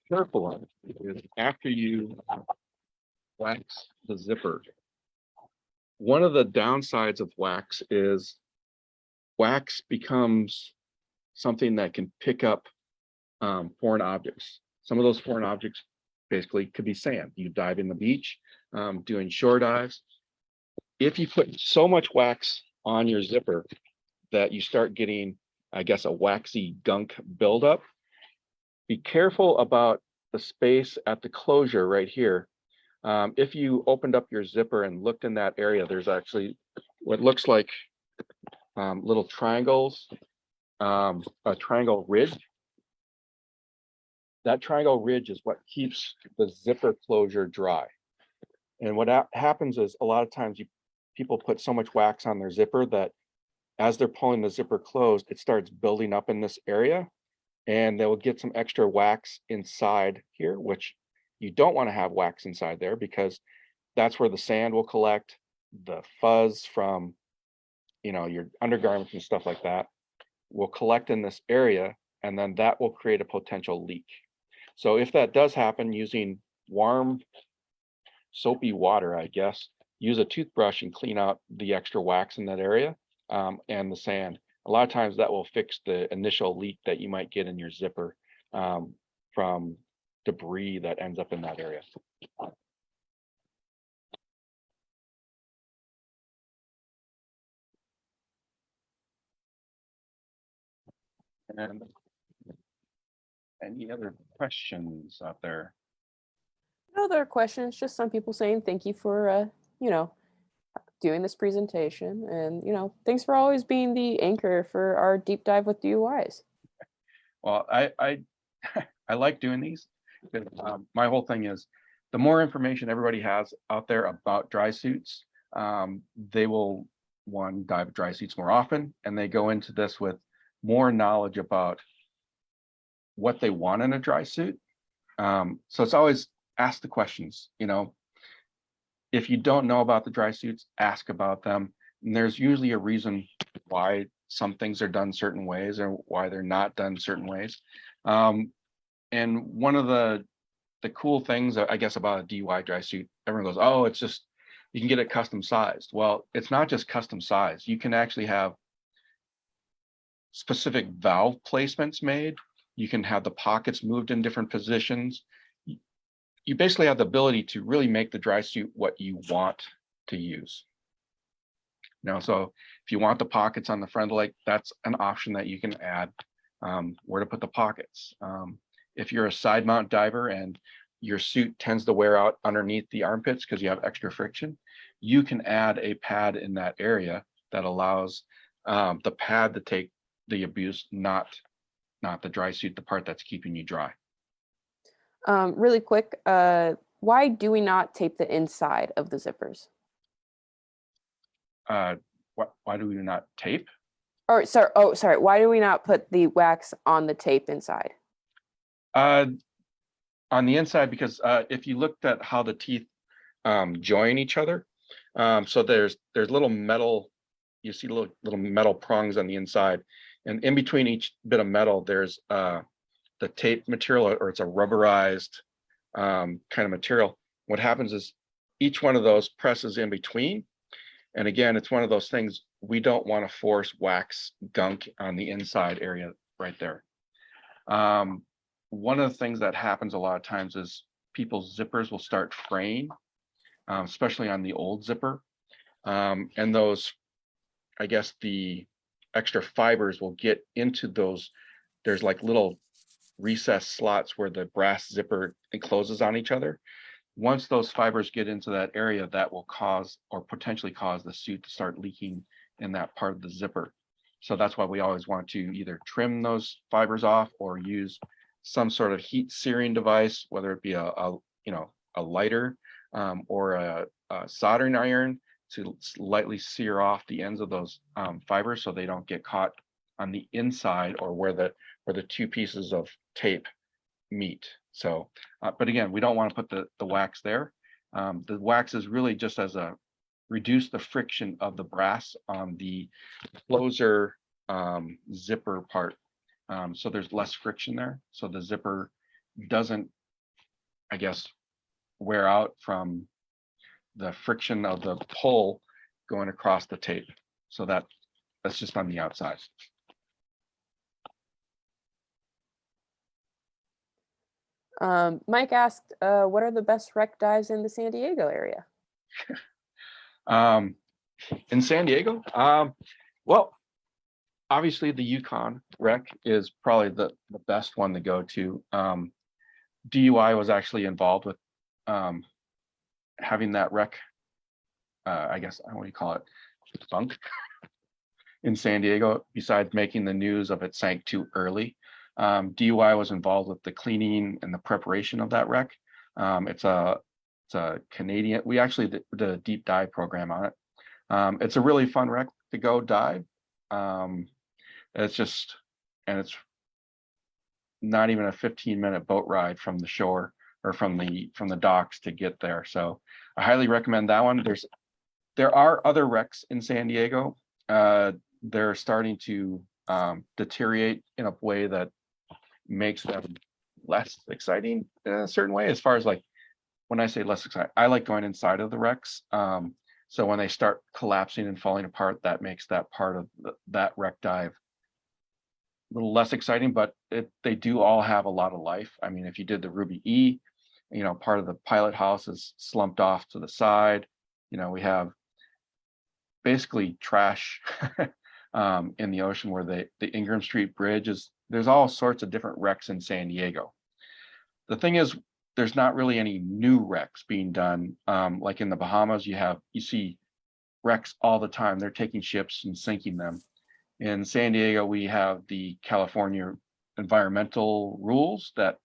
careful of is after you wax the zipper, one of the downsides of wax is wax becomes something that can pick up foreign objects. Some of those foreign objects basically could be sand. You dive in the beach, doing shore dives. If you put so much wax on your zipper that you start getting, I guess, a waxy gunk buildup, be careful about the space at the closure right here. If you opened up your zipper and looked in that area, there's actually what looks like little triangles, a triangle ridge. That triangle ridge is what keeps the zipper closure dry. And what happens is a lot of times people put so much wax on their zipper that as they're pulling the zipper closed, it starts building up in this area. and they'll get some extra wax inside here, which you don't want to have wax inside there because that's where the sand will collect, the fuzz from, your undergarments and stuff like that will collect in this area, and then that will create a potential leak. So if that does happen, using warm soapy water, I guess, use a toothbrush and clean out the extra wax in that area, and the sand. A lot of times that will fix the initial leak that you might get in your zipper from debris that ends up in that area. And any other questions out there? No other questions, just some people saying thank you for, doing this presentation. And, thanks for always being the anchor for our deep dive with DUIs. Well, I I like doing these. My whole thing is the more information everybody has out there about dry suits, they will dive dry suits more often, and they go into this with more knowledge about what they want in a dry suit. So it's always ask the questions. If you don't know about the dry suits, ask about them. And there's usually a reason why some things are done certain ways or why they're not done certain ways. And one of the cool things, I guess, about a DUI dry suit, everyone goes, oh, it's just, you can get it custom sized. Well, it's not just custom sized. You can actually have specific valve placements made. You can have the pockets moved in different positions. You basically have the ability to really make the dry suit what you want to use. So if you want the pockets on the front of the leg, that's an option that you can add, where to put the pockets. If you're a side mount diver and your suit tends to wear out underneath the armpits because you have extra friction, you can add a pad in that area that allows the pad to take the abuse, not the dry suit, the part that's keeping you dry. Really quick, why do we not tape the inside of the zippers? Why do we not tape? Or sorry. Why do we not put the wax on the tape inside? On the inside, because if you looked at how the teeth join each other, so there's little metal, you see little metal prongs on the inside, and in between each bit of metal, there's the tape material, or it's a rubberized kind of material. What happens is each one of those presses in between. And again, it's one of those things, we don't want to force wax gunk on the inside area right there. One of the things that happens a lot of times is people's zippers will start fraying, especially on the old zipper. And those, I guess, the extra fibers will get into those. There's like little recessed slots where the brass zipper encloses on each other. Once those fibers get into that area, that will cause or potentially cause the suit to start leaking in that part of the zipper. So that's why we always want to either trim those fibers off or use some sort of heat searing device, whether it be a lighter or a soldering iron, to lightly sear off the ends of those fibers so they don't get caught on the inside or where the two pieces of tape meet. So, but again, we don't want to put the wax there. The wax is really just as a reduce the friction of the brass on the closer zipper part. So there's less friction there. So the zipper doesn't, I guess, wear out from the friction of the pull going across the tape. So that's just on the outside. Mike asked, what are the best wreck dives in the San Diego area? In San Diego, well, obviously the Yukon wreck is probably the best one to go to. DUI was actually involved with having that wreck, I guess, what do you call it, sunk in San Diego, besides making the news of it sank too early. DUI was involved with the cleaning and the preparation of that wreck. It's a Canadian, we actually did a deep dive program on it. It's a really fun wreck to go dive. It's just, and it's not even a 15-minute boat ride from the shore or from the docks to get there. So I highly recommend that one. There are other wrecks in San Diego. They're starting to deteriorate in a way that makes them less exciting in a certain way. As far as like, when I say less exciting, I like going inside of the wrecks. So when they start collapsing and falling apart, that makes that part of that wreck dive a little less exciting, but they do all have a lot of life. I mean, if you did the Ruby E, part of the pilot house is slumped off to the side. We have basically trash in the ocean where the Ingram Street Bridge is. There's all sorts of different wrecks in San Diego. The thing is, there's not really any new wrecks being done. Like in the Bahamas, you see wrecks all the time. They're taking ships and sinking them. In San Diego, we have the California environmental rules that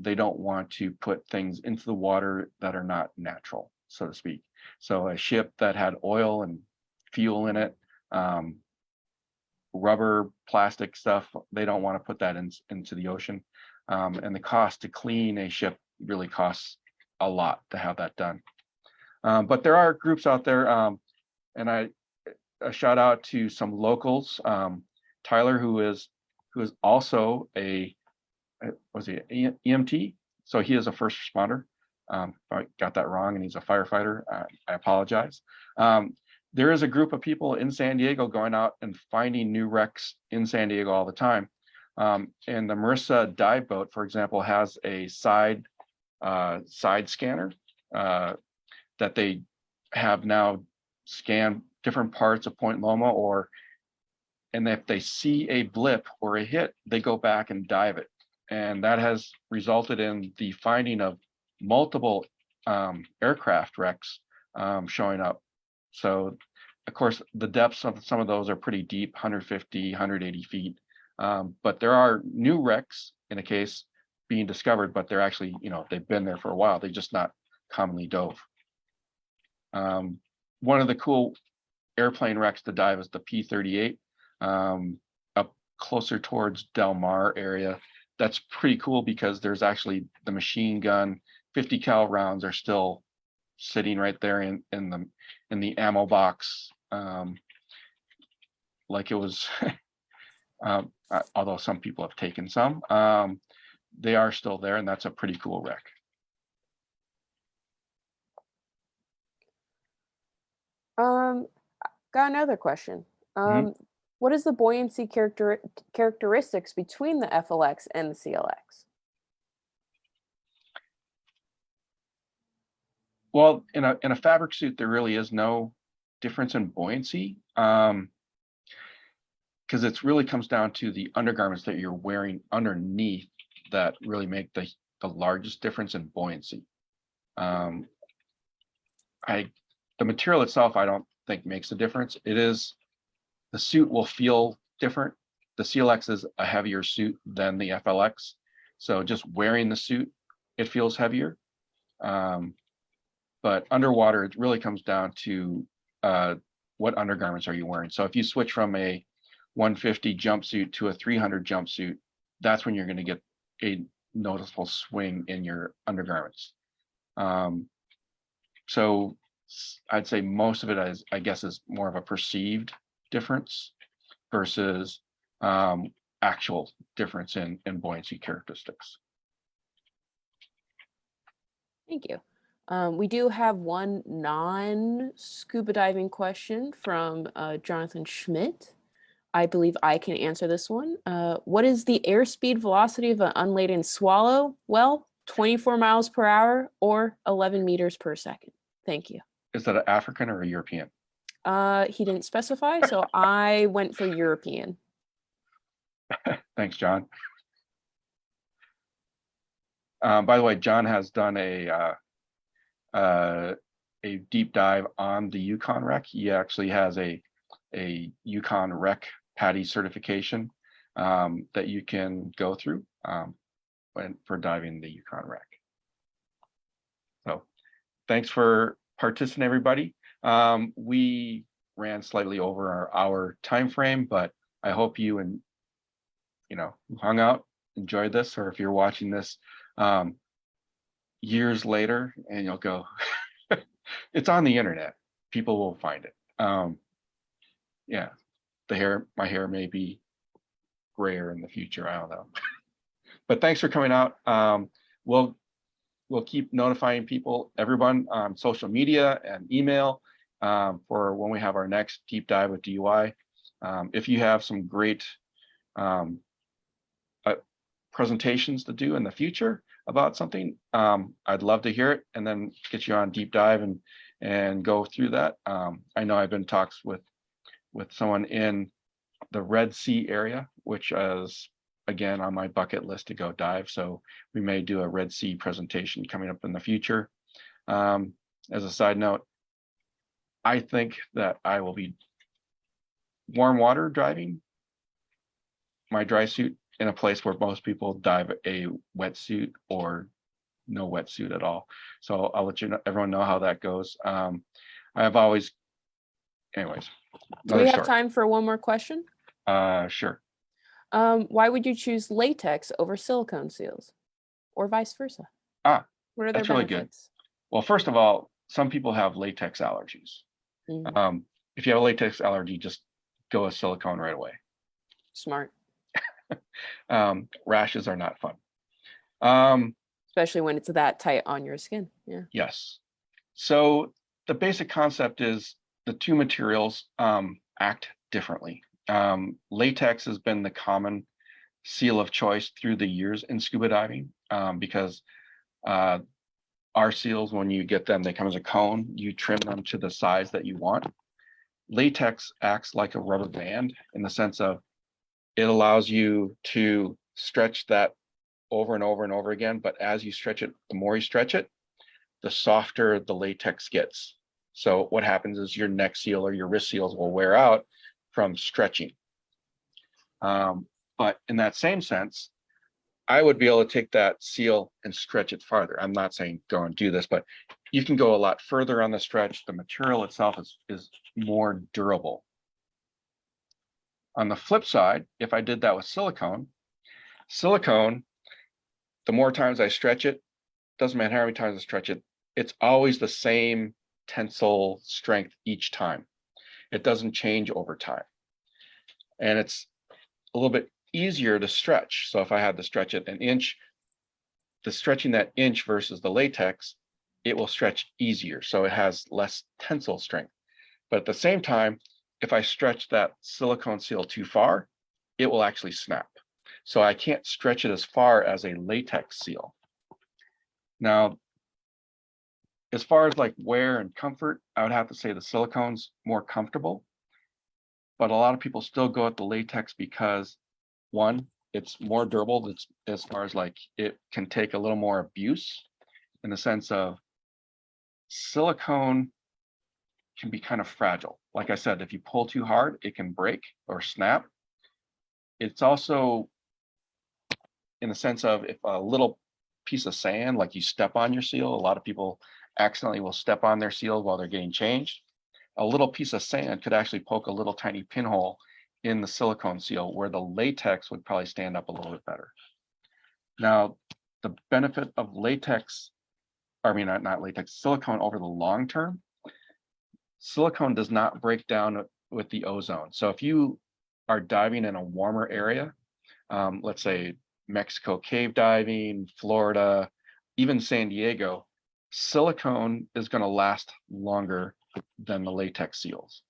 they don't want to put things into the water that are not natural, so to speak. So a ship that had oil and fuel in it, rubber, plastic stuff, they don't want to put that into the ocean. And the cost to clean a ship really costs a lot to have that done. But there are groups out there, and a shout out to some locals. Tyler, who is also was he an EMT? So he is a first responder. If I got that wrong, and he's a firefighter, I apologize. There is a group of people in San Diego going out and finding new wrecks in San Diego all the time. And the Marissa dive boat, for example, has a side scanner that they have now scan different parts of Point Loma, and if they see a blip or a hit, they go back and dive it. And that has resulted in the finding of multiple aircraft wrecks showing up. So, of course, the depths of some of those are pretty deep, 150, 180 feet. But there are new wrecks in a case being discovered, but they're actually, they've been there for a while. They're just not commonly dove. One of the cool airplane wrecks to dive is the P-38 up closer towards Del Mar area. That's pretty cool because there's actually the machine gun 50 cal rounds are still sitting right there in the ammo box, like it was although some people have taken some, they are still there, and that's a pretty cool wreck. Got another question. Mhm. What is the buoyancy characteristics between the FLX and the CLX? Well, in a fabric suit, there really is no difference in buoyancy, because it really comes down to the undergarments that you're wearing underneath that really make the largest difference in buoyancy. The material itself, I don't think makes a difference. The suit will feel different. The CLX is a heavier suit than the FLX, so just wearing the suit, it feels heavier. But underwater, it really comes down to what undergarments are you wearing. So if you switch from a 150 jumpsuit to a 300 jumpsuit, that's when you're going to get a noticeable swing in your undergarments. So I'd say most of it is more of a perceived difference versus actual difference in buoyancy characteristics. Thank you. We do have one non-scuba diving question from Jonathan Schmidt. I believe I can answer this one. What is the airspeed velocity of an unladen swallow? Well, 24 miles per hour or 11 meters per second. Thank you. Is that an African or a European? He didn't specify, so I went for European. Thanks, John. By the way, John has done a deep dive on the Yukon wreck. He actually has a Yukon wreck PADI certification that you can go through for diving the Yukon wreck. So thanks for participating, everybody. We ran slightly over our hour time frame, but I hope you hung out, enjoyed this, or if you're watching this years later and you'll go, it's on the internet. People will find it. Yeah, my hair may be grayer in the future. I don't know. But thanks for coming out. We'll keep notifying people, everyone on social media and email for when we have our next deep dive with DUI. If you have some great presentations to do in the future about something, I'd love to hear it and then get you on deep dive and go through that. I know I've been in talks with someone in the Red Sea area, which is again on my bucket list to go dive. So we may do a Red Sea presentation coming up in the future. As a side note, I think that I will be warm water driving my dry suit in a place where most people dive a wetsuit or no wetsuit at all. So I'll let everyone know how that goes. I have always, anyways. Do we have time for one more question? Sure. Why would you choose latex over silicone seals, or vice versa? What are their that's really good. benefits? Well, first of all, some people have latex allergies. Mhm. If you have a latex allergy, just go with silicone right away. Smart. Rashes are not fun. Especially when it's that tight on your skin. Yeah. Yes. So the basic concept is the two materials act differently. Latex has been the common seal of choice through the years in scuba diving because our seals, when you get them, they come as a cone. You trim them to the size that you want. Latex acts like a rubber band in the sense of it allows you to stretch that over and over and over again. But as you stretch it, the more you stretch it, the softer the latex gets. So what happens is your neck seal or your wrist seals will wear out from stretching. But in that same sense, I would be able to take that seal and stretch it farther. I'm not saying go and do this, but you can go a lot further on the stretch. The material itself is more durable. On the flip side, if I did that with silicone, the more times I stretch it, doesn't matter how many times I stretch it, it's always the same tensile strength each time. It doesn't change over time. And it's a little bit easier to stretch. So if I had to stretch it an inch, the stretching that inch versus the latex, it will stretch easier. So it has less tensile strength. But at the same time, if I stretch that silicone seal too far, it will actually snap. So I can't stretch it as far as a latex seal. Now, as far as like wear and comfort, I would have to say the silicone's more comfortable. But a lot of people still go with the latex because one, it's more durable. It's as far as like it can take a little more abuse in the sense of silicone can be kind of fragile. Like I said, if you pull too hard, it can break or snap. It's also in the sense of if a little piece of sand, like you step on your seal, a lot of people accidentally will step on their seal while they're getting changed. A little piece of sand could actually poke a little tiny pinhole in the silicone seal where the latex would probably stand up a little bit better. Now, the benefit of latex, I mean, not latex, silicone over the long term, silicone does not break down with the ozone. So if you are diving in a warmer area, let's say Mexico cave diving, Florida, even San Diego, silicone is going to last longer than the latex seals.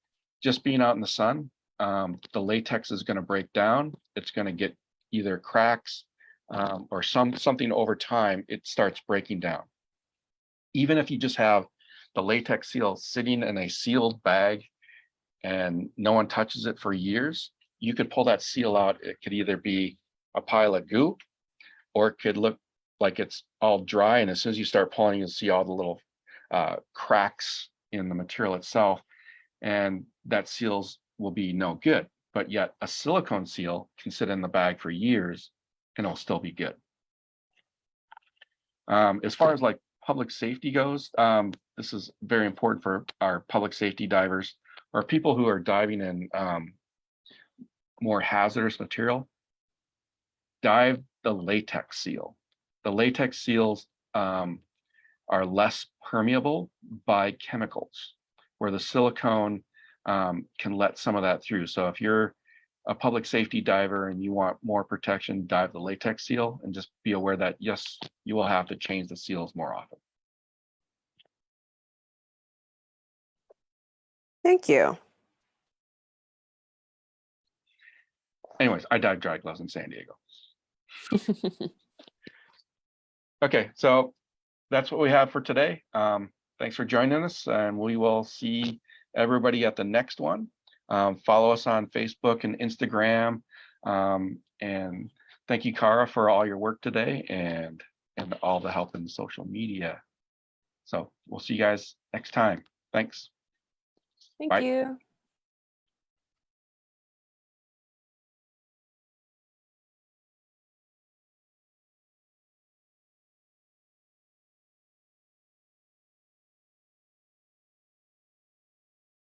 Just being out in the sun, the latex is going to break down. It's going to get either cracks or something over time, it starts breaking down. Even if you just have the latex seal sitting in a sealed bag and no one touches it for years, you could pull that seal out. It could either be a pile of goo or it could look like it's all dry. And as soon as you start pulling, you'll see all the little cracks in the material itself. And that seals will be no good. But yet a silicone seal can sit in the bag for years and it'll still be good. As far as like public safety goes, this is very important for our public safety divers or people who are diving in more hazardous material. Dive the latex seal. The latex seals are less permeable by chemicals, where the silicone can let some of that through. So if you're a public safety diver and you want more protection, dive the latex seal, and just be aware that yes, you will have to change the seals more often. Thank you. Anyways, I dive dry gloves in San Diego. Okay, so that's what we have for today. Thanks for joining us, and we will see everybody at the next one. Follow us on Facebook and Instagram. And thank you, Cara, for all your work today and all the help in social media. So we'll see you guys next time. Thanks. Thank Bye. you.